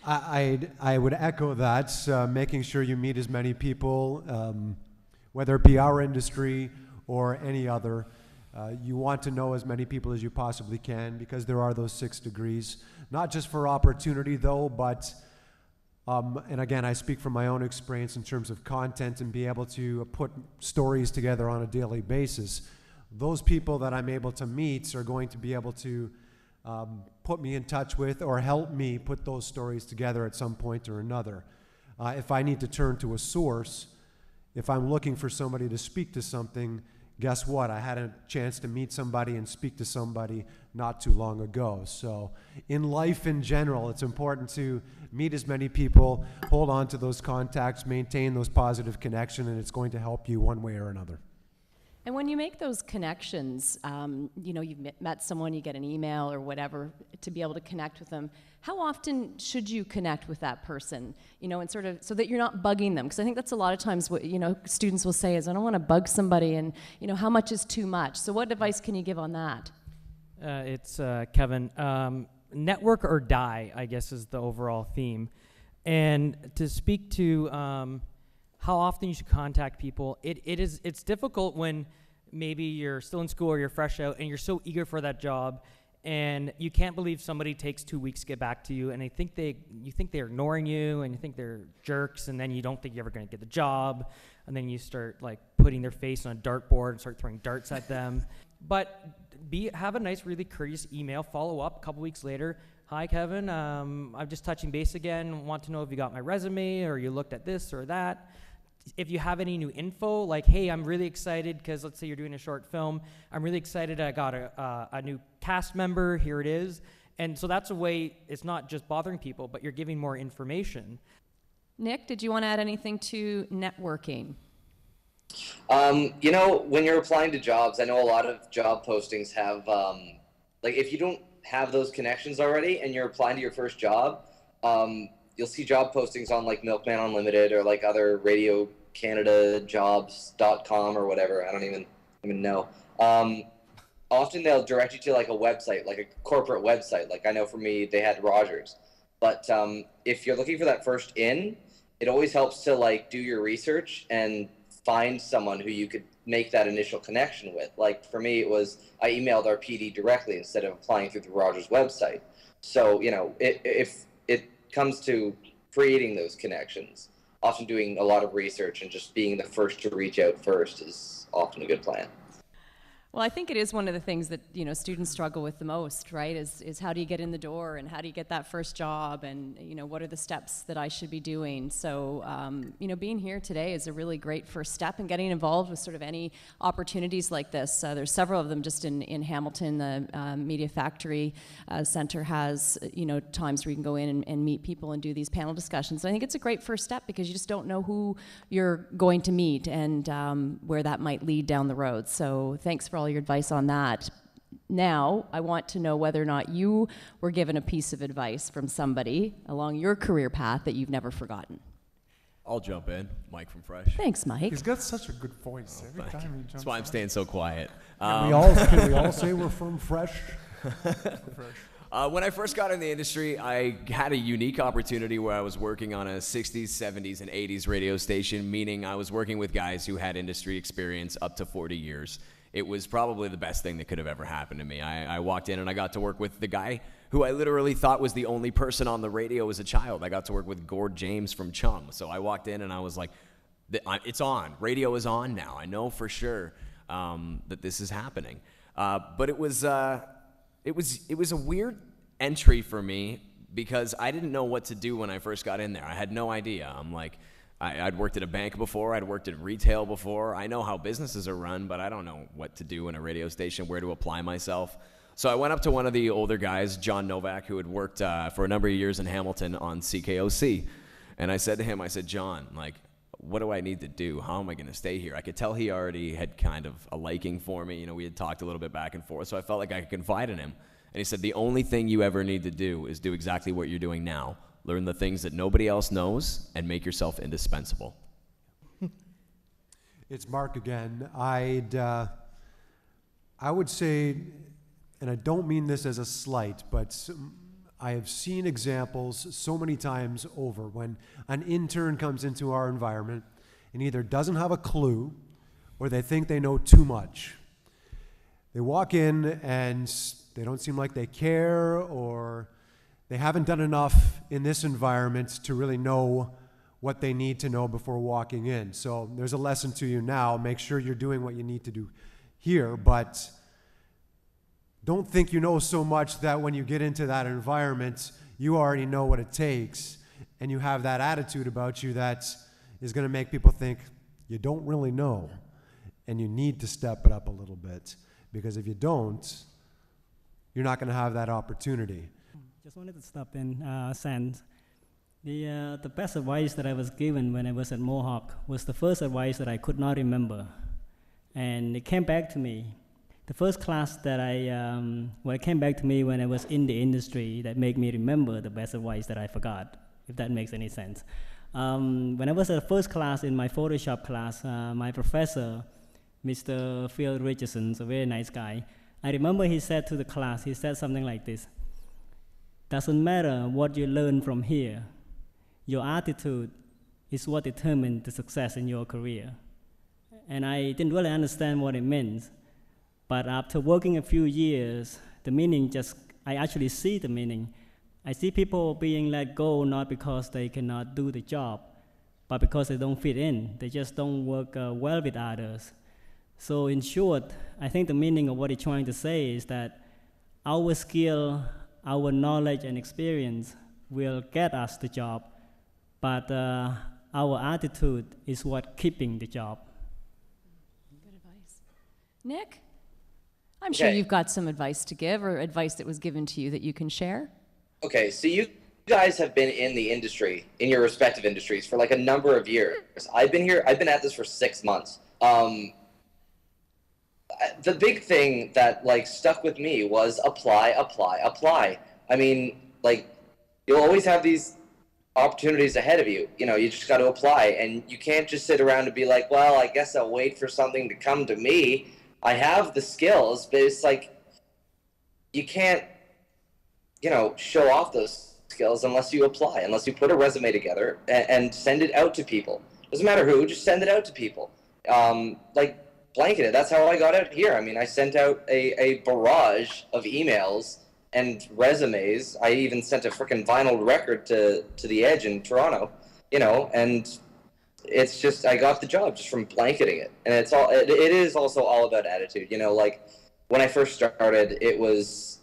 Speaker 4: I would echo that, making sure you meet as many people, whether it be our industry or any other. You want to know as many people as you possibly can, because there are those 6 degrees, not just for opportunity though, but, and again, I speak from my own experience in terms of content and be able to put stories together on a daily basis. Those people that I'm able to meet are going to be able to put me in touch with or help me put those stories together at some point or another. If I need to turn to a source, if I'm looking for somebody to speak to something, guess what? I had a chance to meet somebody and speak to somebody not too long ago. So in life in general, it's important to meet as many people, hold on to those contacts, maintain those positive connections, and it's going to help you one way or another.
Speaker 1: And when you make those connections, you've met someone, you get an email or whatever to be able to connect with them. How often should you connect with that person, and sort of so that you're not bugging them? Because I think that's a lot of times what, students will say is, I don't want to bug somebody, and, how much is too much? So what advice can you give on that?
Speaker 2: It's Kevin. Network or die, I guess, is the overall theme. And to speak to how often you should contact people, it's difficult when maybe you're still in school or you're fresh out and you're so eager for that job, and you can't believe somebody takes 2 weeks to get back to you, and you think they're ignoring you, and you think they're jerks, and then you don't think you're ever going to get the job, and then you start like putting their face on a dartboard and start throwing darts at them. But have a nice, really courteous email, follow up a couple weeks later. Hi, Kevin, I'm just touching base again. Want to know if you got my resume or you looked at this or that. If you have any new info, like, hey, I'm really excited because let's say you're doing a short film. I'm really excited I got a new cast member. Here it is. And so that's a way, it's not just bothering people, but you're giving more information.
Speaker 1: Nick, did you want to add anything to networking?
Speaker 8: When you're applying to jobs, I know a lot of job postings have, if you don't have those connections already and you're applying to your first job, you'll see job postings on like Milkman Unlimited or like other Radio Canada jobs.com or whatever. I don't even know. Often they'll direct you to like a website, like a corporate website. Like I know for me, they had Rogers. But if you're looking for that first in, it always helps to like do your research and find someone who you could make that initial connection with. Like for me, it was I emailed our PD directly instead of applying through the Rogers website. So, if it comes to creating those connections, often doing a lot of research and just being the first to reach out first is often a good plan.
Speaker 1: Well, I think it is one of the things that, you know, students struggle with the most, right? Is how do you get in the door, and how do you get that first job, and, you know, what are the steps that I should be doing? So, you know, being here today is a really great first step in getting involved with sort of any opportunities like this. There's several of them just in Hamilton. The Media Factory Center has, you know, times where you can go in and meet people and do these panel discussions. And I think it's a great first step because you just don't know who you're going to meet and where that might lead down the road. So thanks for all your advice on that. Now, I want to know whether or not you were given a piece of advice from somebody along your career path that you've never forgotten.
Speaker 5: I'll jump in. Mike from Fresh.
Speaker 1: Thanks, Mike.
Speaker 6: He's got such a good voice every
Speaker 5: Thank
Speaker 6: time
Speaker 5: you.
Speaker 6: he jumps
Speaker 5: That's why I'm
Speaker 6: on.
Speaker 5: staying so quiet.
Speaker 4: Can we all say we're from Fresh?
Speaker 5: When I first got in the industry, I had a unique opportunity where I was working on a 60s, 70s, and 80s radio station, meaning I was working with guys who had industry experience up to 40 years. It was probably the best thing that could have ever happened to me. I walked in and I got to work with the guy who I literally thought was the only person on the radio as a child. I got to work with Gord James from Chum. So I walked in and I was like, it's on. Radio is on now. I know for sure that this is happening. But it was a weird entry for me because I didn't know what to do when I first got in there. I had no idea. I'm like, I'd worked at a bank before. I'd worked in retail before. I know how businesses are run, but I don't know what to do in a radio station, where to apply myself. So I went up to one of the older guys, John Novak, who had worked for a number of years in Hamilton on CKOC. And I said to him, I said, John, like, what do I need to do? How am I going to stay here? I could tell he already had kind of a liking for me. You know, we had talked a little bit back and forth, so I felt like I could confide in him. And he said, the only thing you ever need to do is do exactly what you're doing now. Learn the things that nobody else knows and make yourself indispensable.
Speaker 4: It's Mark again. I would say, and I don't mean this as a slight, but I have seen examples so many times over when an intern comes into our environment and either doesn't have a clue or they think they know too much. They walk in and they don't seem like they care, or they haven't done enough in this environment to really know what they need to know before walking in. So there's a lesson to you now. Make sure you're doing what you need to do here, but don't think you know so much that when you get into that environment, you already know what it takes, and you have that attitude about you that is going to make people think you don't really know, and you need to step it up a little bit, because if you don't, you're not going to have that opportunity.
Speaker 3: Just wanted to stop in, Sands. The best advice that I was given when I was at Mohawk was the first advice that I could not remember, and it came back to me. The first class that it came back to me when I was in the industry that made me remember the best advice that I forgot, if that makes any sense. When I was at the first class in my Photoshop class, my professor, Mr. Phil Richardson, a very nice guy, I remember he said to the class, he said something like this: doesn't matter what you learn from here, your attitude is what determines the success in your career. And I didn't really understand what it meant, but after working a few years, I actually see the meaning. I see people being let go not because they cannot do the job, but because they don't fit in. They just don't work well with others. So in short, I think the meaning of what he's trying to say is that our skill, our knowledge and experience will get us the job, but our attitude is what keeping the job.
Speaker 1: Good advice. Nick? I'm sure
Speaker 8: Okay.
Speaker 1: you've got some advice to give, or advice that was given to you that you can share.
Speaker 8: Okay, so you guys have been in the industry, in your respective industries, for like a number of years. I've been at this for 6 months. The big thing that like stuck with me was apply. I mean, like, you'll always have these opportunities ahead of you. You know, you just got to apply, and you can't just sit around and be like, well, I guess I'll wait for something to come to me. I have the skills, but it's like, you can't, you know, show off those skills unless you apply, unless you put a resume together and send it out to people. Doesn't matter who, just send it out to people. Like, blanketed. That's how I got out here. I mean, I sent out a barrage of emails and resumes. I even sent a freaking vinyl record to the Edge in Toronto, you know, and it's just, I got the job just from blanketing it. And it is also all about attitude. You know, like when I first started, it was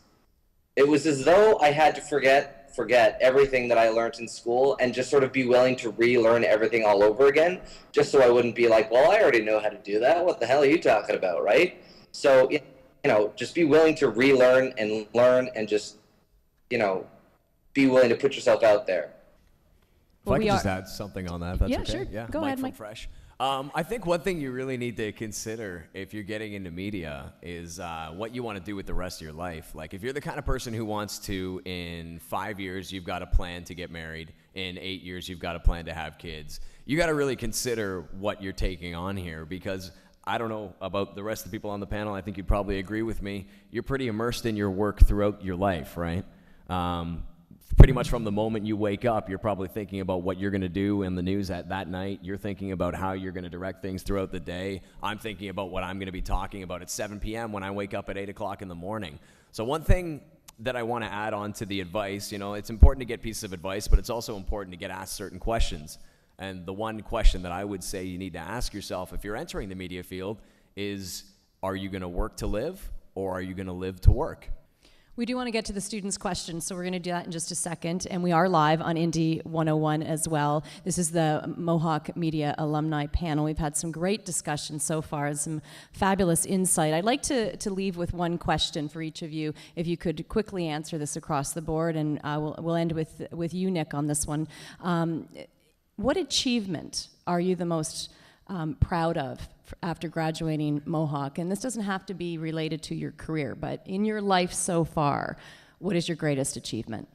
Speaker 8: as though I had to forget everything that I learned in school and just sort of be willing to relearn everything all over again, just so I wouldn't be like, well, I already know how to do that. What the hell are you talking about, right? So, you know, just be willing to relearn and learn and just, you know, be willing to put yourself out there.
Speaker 5: If I could just add something on that, if that's
Speaker 1: Yeah,
Speaker 5: okay.
Speaker 1: sure. Go ahead,
Speaker 5: from
Speaker 1: Mike.
Speaker 5: Fresh. I think one thing you really need to consider if you're getting into media is what you want to do with the rest of your life. Like, if you're the kind of person who wants to, in 5 years, you've got a plan to get married. In 8 years, you've got a plan to have kids. You got to really consider what you're taking on here, because I don't know about the rest of the people on the panel. I think you'd probably agree with me. You're pretty immersed in your work throughout your life, right? Pretty much from the moment you wake up, you're probably thinking about what you're going to do in the news at that night. You're thinking about how you're going to direct things throughout the day. I'm thinking about what I'm going to be talking about at 7 p.m. when I wake up at 8 o'clock in the morning. So one thing that I want to add on to the advice, you know, it's important to get pieces of advice, but it's also important to get asked certain questions. And the one question that I would say you need to ask yourself if you're entering the media field is, are you going to work to live, or are you going to live to work?
Speaker 1: We do want to get to the students' questions, so we're going to do that in just a second. And we are live on Indie 101 as well. This is the Mohawk Media Alumni Panel. We've had some great discussions so far and some fabulous insight. I'd like to leave with one question for each of you, if you could quickly answer this across the board, and we'll end with you, Nick, on this one. What achievement are you the most proud of after graduating Mohawk? And this doesn't have to be related to your career, but in your life so far, what is your greatest achievement?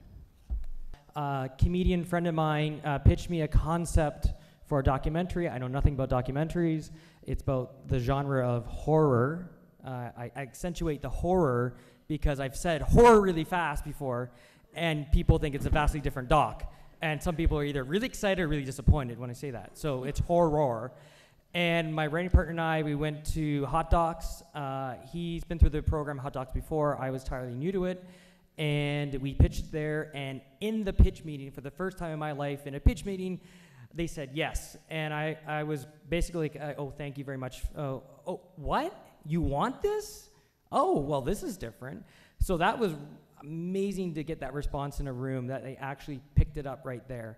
Speaker 2: A comedian friend of mine pitched me a concept for a documentary. I know nothing about documentaries. It's about the genre of horror. I accentuate the horror because I've said horror really fast before, and people think it's a vastly different doc. And some people are either really excited or really disappointed when I say that. So it's horror. And my writing partner and I, we went to Hot Docs. He's been through the program Hot Docs before. I was entirely new to it. And we pitched there. And in the pitch meeting, for the first time in my life, in a pitch meeting, they said yes. And I was basically like, oh, thank you very much. Oh, what? You want this? Oh, well, this is different. So that was amazing to get that response in a room, that they actually picked it up right there.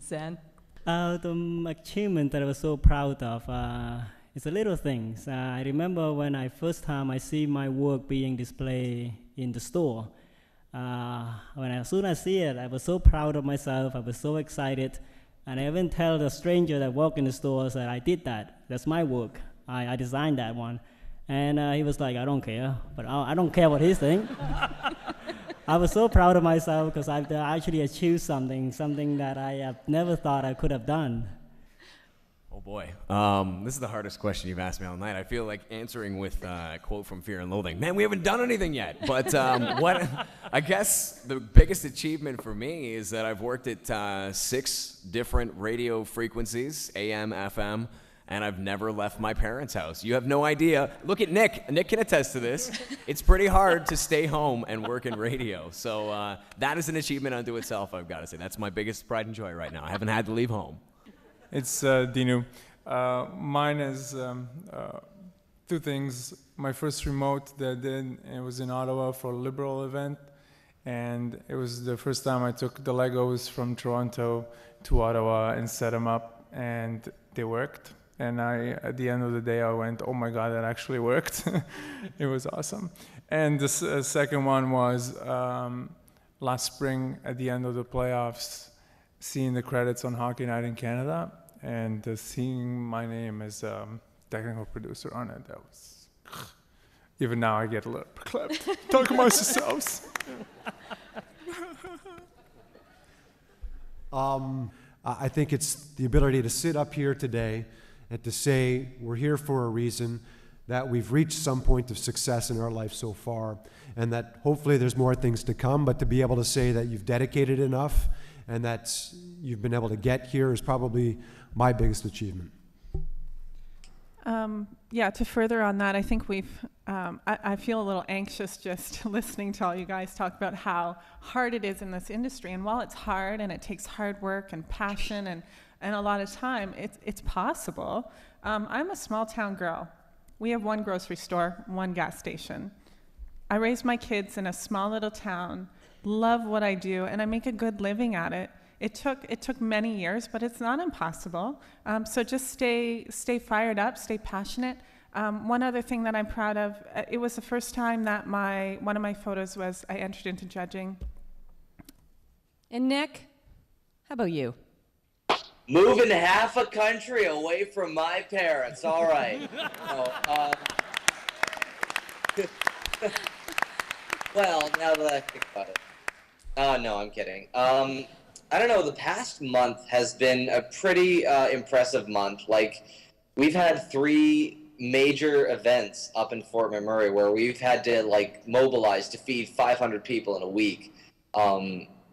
Speaker 1: Zan?
Speaker 3: The achievement that I was so proud of is the little things. I remember when first time I see my work being displayed in the store. As soon as I see it, I was so proud of myself. I was so excited. And I even tell the stranger that walked in the store that I did that. That's my work. I designed that one. And he was like, I don't care. But I don't care what he thinks. I was so proud of myself because I've actually achieved something that I have never thought I could have done.
Speaker 5: Oh boy, this is the hardest question you've asked me all night. I feel like answering with a quote from Fear and Loathing. Man, we haven't done anything yet. But what I guess the biggest achievement for me is that I've worked at 6 different radio frequencies, AM, FM, and I've never left my parents' house. You have no idea. Look at Nick. Nick can attest to this. It's pretty hard to stay home and work in radio. So that is an achievement unto itself, I've got to say. That's my biggest pride and joy right now. I haven't had to leave home.
Speaker 6: It's Dinu. Mine is 2 things. My first remote that I did, it was in Ottawa for a Liberal event. And it was the first time I took the Legos from Toronto to Ottawa and set them up, and they worked. And at the end of the day, I went, oh my God, that actually worked. It was awesome. And the second one was last spring at the end of the playoffs, seeing the credits on Hockey Night in Canada and seeing my name as technical producer on it. That was, even now I get a little clapped. Talk amongst yourselves.
Speaker 4: I think it's the ability to sit up here today and to say we're here for a reason, that we've reached some point of success in our life so far, and that hopefully there's more things to come, but to be able to say that you've dedicated enough and that you've been able to get here is probably my biggest achievement.
Speaker 7: Yeah, to further on that, I think I feel a little anxious just listening to all you guys talk about how hard it is in this industry. And while it's hard and it takes hard work and passion and And a lot of time, it's possible. I'm a small town girl. We have one grocery store, one gas station. I raised my kids in a small little town, love what I do, and I make a good living at it. It took many years, but it's not impossible. So just stay fired up, stay passionate. One other thing that I'm proud of, it was the first time that one of my photos was I entered into judging.
Speaker 1: And Nick, how about you?
Speaker 8: Moving half a country away from my parents. All right. Well, now that I think about it. No, I'm kidding. I don't know, the past month has been a pretty impressive month. Like, we've had 3 major events up in Fort McMurray where we've had to, like, mobilize to feed 500 people in a week,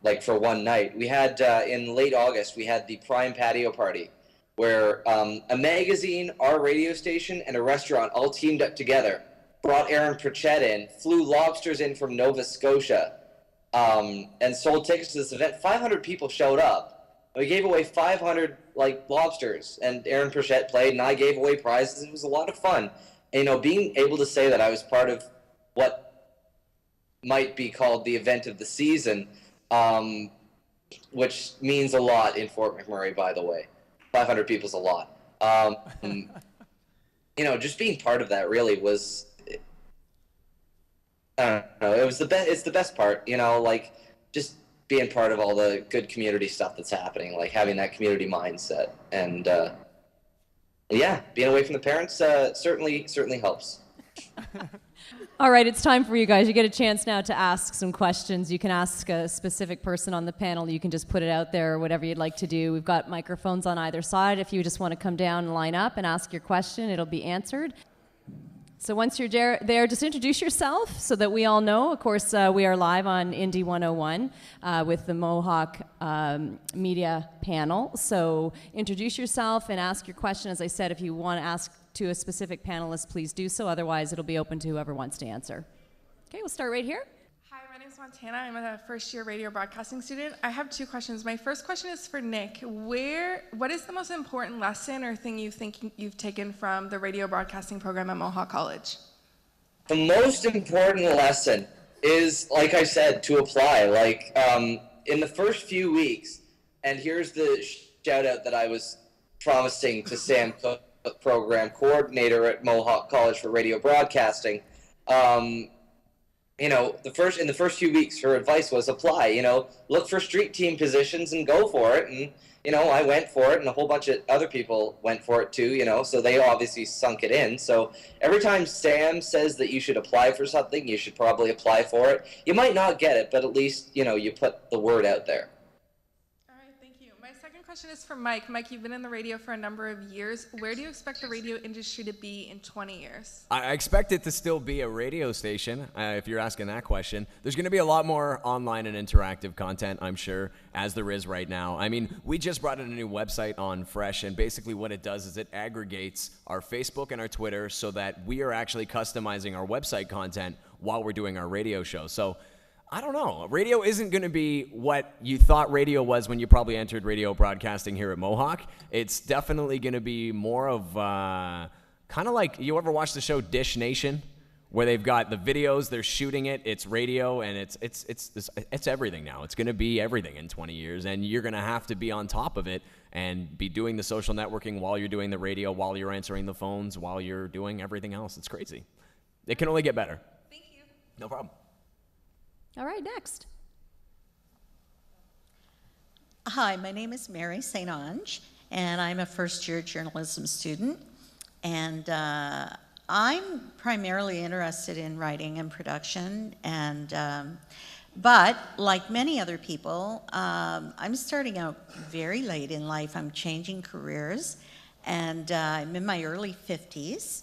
Speaker 8: like, for one night. We had, in late August, we had the Prime Patio Party, where a magazine, our radio station, and a restaurant all teamed up together, brought Aaron Pritchett in, flew lobsters in from Nova Scotia, and sold tickets to this event. 500 people showed up. We gave away 500 lobsters, and Aaron Pritchett played, and I gave away prizes. It was a lot of fun. And, being able to say that I was part of what might be called the event of the season, which means a lot in Fort McMurray, by the way. 500 people's a lot. Just being part of that really was, I don't know, it was it's the best part, just being part of all the good community stuff that's happening, like having that community mindset. And, yeah, being away from the parents certainly helps.
Speaker 1: All right, it's time for you guys. You get a chance now to ask some questions. You can ask a specific person on the panel. You can just put it out there, whatever you'd like to do. We've got microphones on either side. If you just want to come down and line up and ask your question, it'll be answered. So once you're there, just introduce yourself so that we all know. Of course, we are live on Indie 101 with the Mohawk Media Panel. So introduce yourself and ask your question. As I said, if you want to ask to a specific panelist, please do so. Otherwise, it'll be open to whoever wants to answer. Okay, we'll start right here.
Speaker 9: Hi, my name is Montana. I'm a first-year radio broadcasting student. I have 2 questions. My first question is for Nick. What is the most important lesson or thing you think you've taken from the radio broadcasting program at Mohawk College?
Speaker 8: The most important lesson is, like I said, to apply. In the first few weeks, and here's the shout-out that I was promising to Sam Cook, program coordinator at Mohawk College for radio broadcasting. In the first few weeks, her advice was apply. Look for street team positions and go for it. And I went for it, and a whole bunch of other people went for it too. So they obviously sunk it in. So every time Sam says that you should apply for something, you should probably apply for it. You might not get it, but at least you put the word out there.
Speaker 9: Question is for Mike. Mike, you've been in the radio for a number of years. Where do you expect the radio industry to be in 20 years?
Speaker 5: I expect it to still be a radio station, if you're asking that question. There's going to be a lot more online and interactive content, I'm sure, as there is right now. I mean, we just brought in a new website on Fresh, and basically what it does is it aggregates our Facebook and our Twitter so that we are actually customizing our website content while we're doing our radio show. So I don't know. Radio isn't going to be what you thought radio was when you probably entered radio broadcasting here at Mohawk. It's definitely going to be more of kind of like, you ever watch the show Dish Nation, where they've got the videos, they're shooting it, it's radio, and it's everything now. It's going to be everything in 20 years, and you're going to have to be on top of it and be doing the social networking while you're doing the radio, while you're answering the phones, while you're doing everything else. It's crazy. It can only get better.
Speaker 9: Thank you.
Speaker 5: No problem.
Speaker 1: All right, next.
Speaker 10: Hi, my name is Mary St. Ange, and I'm a first-year journalism student. And I'm primarily interested in writing and production, but like many other people, I'm starting out very late in life. I'm changing careers, and I'm in my early 50s.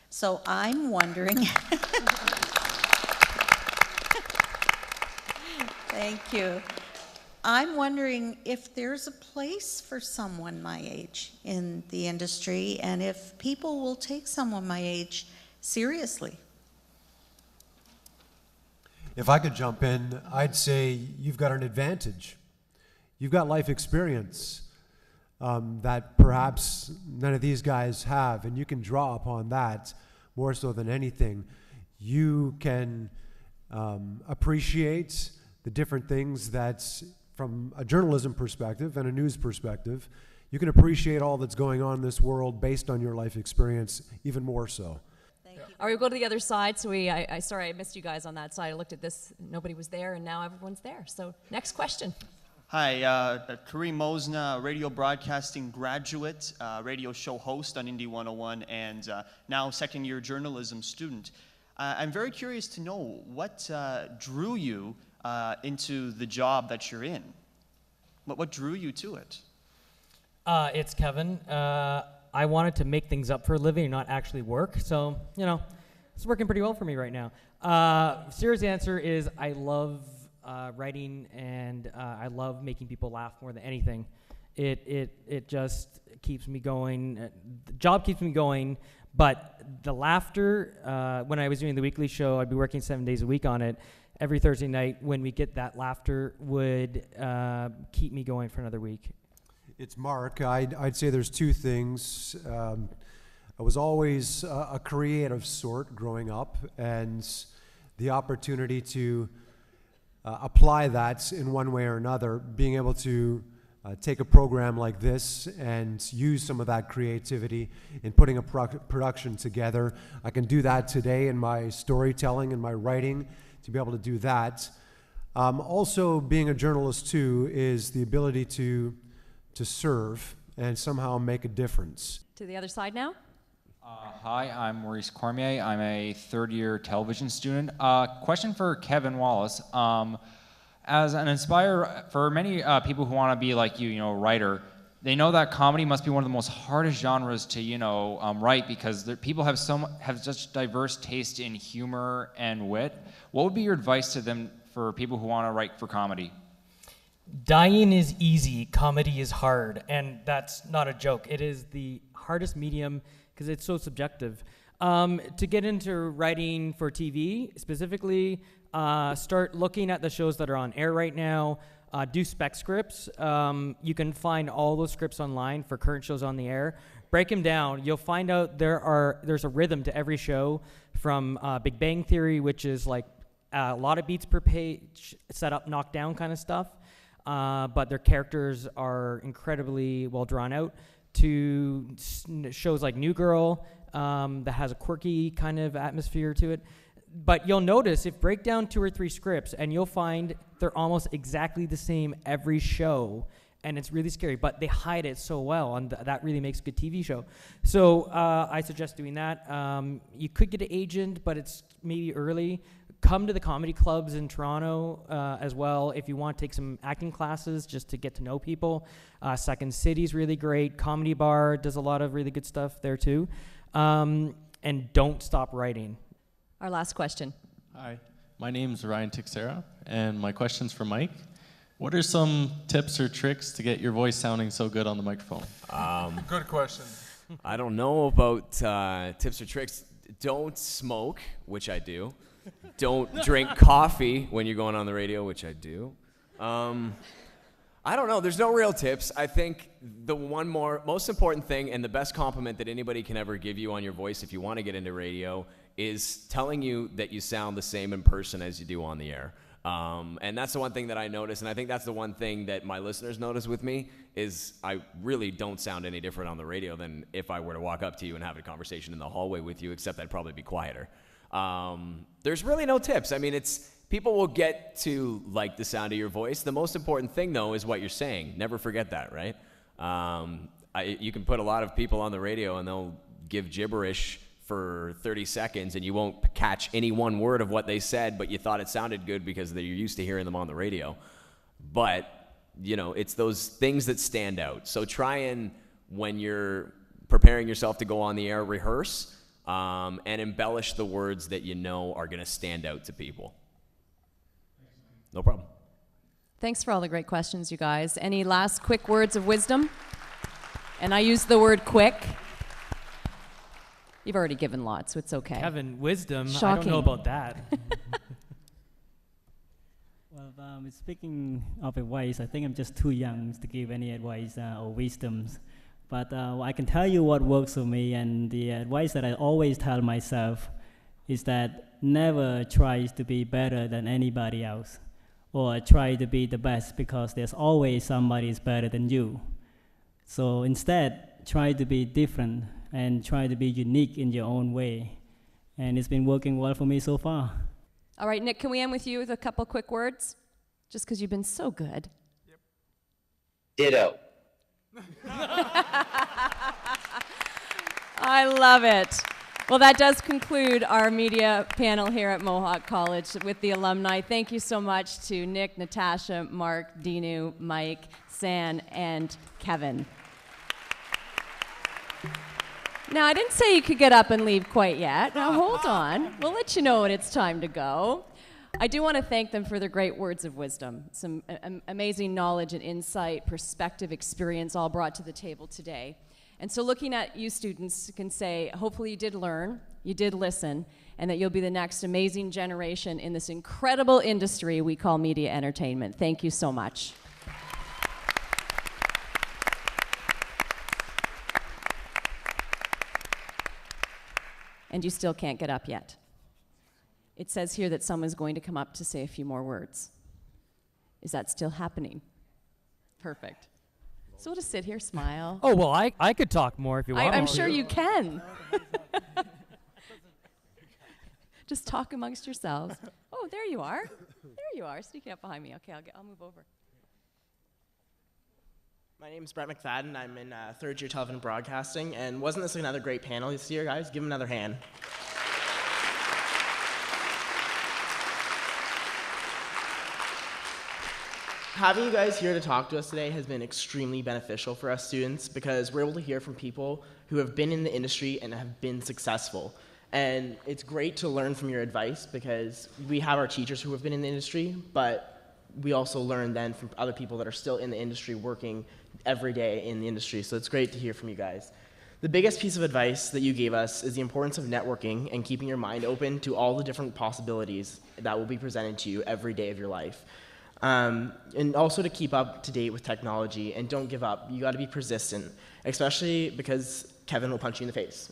Speaker 10: So I'm wondering... Thank you. I'm wondering if there's a place for someone my age in the industry, and if people will take someone my age seriously.
Speaker 4: If I could jump in, I'd say you've got an advantage. You've got life experience. that perhaps none of these guys have, and you can draw upon that more so than anything. You can appreciate the different things that, from a journalism perspective and a news perspective, you can appreciate all that's going on in this world based on your life experience even more so.
Speaker 10: Thank you.
Speaker 1: All right, we'll go to the other side. So sorry, I missed you guys on that side. I looked at this, nobody was there, and now everyone's there. So next question.
Speaker 11: Hi, Kareem Mosna, radio broadcasting graduate, radio show host on Indie 101, and now second-year journalism student. I'm very curious to know what drew you into the job that you're in. What drew you to it?
Speaker 2: It's Kevin. I wanted to make things up for a living and not actually work, so, you know, it's working pretty well for me right now. Serious answer is I love writing, and I love making people laugh more than anything. It just keeps me going. The job keeps me going, but the laughter, when I was doing the weekly show, I'd be working 7 days a week on it. Every Thursday night, when we get that laughter, would keep me going for another week.
Speaker 4: It's Mark. I'd say there's two things. I was always a creative sort growing up, and the opportunity to apply that in one way or another, being able to take a program like this and use some of that creativity in putting a production together. I can do that today in my storytelling and my writing, to be able to do that. Also, being a journalist too is the ability to serve and somehow make a difference.
Speaker 1: To the other side now.
Speaker 12: Hi, I'm Maurice Cormier. I'm a third-year television student. Question for Kevin Wallace. As an inspire for many people who want to be like you, a writer, they know that comedy must be one of the most hardest genres to, write, because people have such diverse taste in humor and wit. What would be your advice to them for people who want to write for comedy?
Speaker 2: Dying is easy, comedy is hard, and that's not a joke. It is the hardest medium because it's so subjective. To get into writing for TV specifically, start looking at the shows that are on air right now. Do spec scripts. You can find all those scripts online for current shows on the air. Break them down. You'll find out there's a rhythm to every show, from Big Bang Theory, which is like a lot of beats per page, set up, knock down kind of stuff. But their characters are incredibly well drawn out, to shows like New Girl, that has a quirky kind of atmosphere to it. But you'll notice, if break down 2 or 3 scripts, and you'll find they're almost exactly the same every show, and it's really scary, but they hide it so well, and that really makes a good TV show. So I suggest doing that. You could get an agent, but it's maybe early. Come to the comedy clubs in Toronto as well if you want to take some acting classes just to get to know people. Second City's really great. Comedy Bar does a lot of really good stuff there too. And don't stop writing.
Speaker 1: Our last question.
Speaker 13: Hi, my name's Ryan Tixera, and my question's for Mike. What are some tips or tricks to get your voice sounding so good on the microphone?
Speaker 6: Good question.
Speaker 5: I don't know about tips or tricks. Don't smoke, which I do. Don't drink coffee when you're going on the radio, which I do. I don't know. There's no real tips. I think the most important thing, and the best compliment that anybody can ever give you on your voice if you want to get into radio, is telling you that you sound the same in person as you do on the air. And that's the one thing that I notice, and I think that's the one thing that my listeners notice with me, is I really don't sound any different on the radio than if I were to walk up to you and have a conversation in the hallway with you, except I'd probably be quieter. There's really no tips. I mean, people will get to like the sound of your voice. The most important thing, though, is what you're saying. Never forget that, right? You can put a lot of people on the radio, and they'll give gibberish for 30 seconds, and you won't catch any one word of what they said, but you thought it sounded good because you're used to hearing them on the radio. But, it's those things that stand out. So try and, when you're preparing yourself to go on the air, rehearse and embellish the words that you know are going to stand out to people. No problem.
Speaker 1: Thanks for all the great questions, you guys. Any last quick words of wisdom? And I use the word quick. You've already given lots, so it's okay.
Speaker 2: Kevin, wisdom?
Speaker 1: Shocking.
Speaker 2: I don't know about that.
Speaker 3: Well, speaking of advice, I think I'm just too young to give any advice or wisdoms. But I can tell you what works for me, and the advice that I always tell myself is that never try to be better than anybody else, or try to be the best, because there's always somebody who's better than you. So instead, try to be different and try to be unique in your own way. And it's been working well for me so far.
Speaker 1: All right, Nick, can we end with you with a couple quick words? Just because you've been so good.
Speaker 8: Ditto.
Speaker 1: I love it. Well, that does conclude our media panel here at Mohawk College with the alumni. Thank you so much to Nick, Natasha, Mark, Dinu, Mike, San, and Kevin. Now, I didn't say you could get up and leave quite yet. Now, hold on. We'll let you know when it's time to go. I do want to thank them for their great words of wisdom, some amazing knowledge and insight, perspective, experience all brought to the table today. And so looking at you students, you can say, hopefully you did learn, you did listen, and that you'll be the next amazing generation in this incredible industry we call media entertainment. Thank you so much. And you still can't get up yet. It says here that someone's going to come up to say a few more words. Is that still happening? Perfect. So we'll just sit here, smile.
Speaker 2: Oh, well, I could talk more if you want.
Speaker 1: I'm sure you can. Just talk amongst yourselves. Oh, there you are. There you are, sneaking up behind me. Okay, I'll move over.
Speaker 14: My name is Brett McFadden. I'm in third year television broadcasting. And wasn't this another great panel this year, guys? Give them another hand. Having you guys here to talk to us today has been extremely beneficial for us students because we're able to hear from people who have been in the industry and have been successful. And it's great to learn from your advice because we have our teachers who have been in the industry, but we also learn then from other people that are still in the industry working every day in the industry. So it's great to hear from you guys. The biggest piece of advice that you gave us is the importance of networking and keeping your mind open to all the different possibilities that will be presented to you every day of your life. And also to keep up to date with technology and don't give up. You got to be persistent, especially because Kevin will punch you in the face.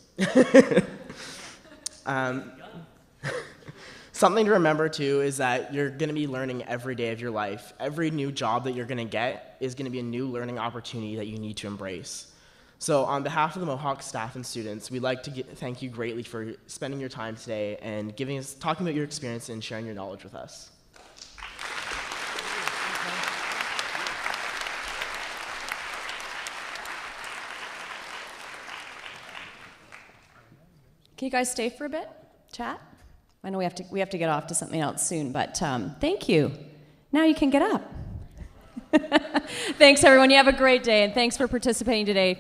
Speaker 14: Something to remember too is that you're going to be learning every day of your life. Every new job that you're going to get is going to be a new learning opportunity that you need to embrace. So on behalf of the Mohawk staff and students, we'd like to thank you greatly for spending your time today and talking about your experience and sharing your knowledge with us.
Speaker 1: Can you guys stay for a bit? Chat? I know we have to get off to something else soon, but thank you. Now you can get up. Thanks, everyone. You have a great day, and thanks for participating today.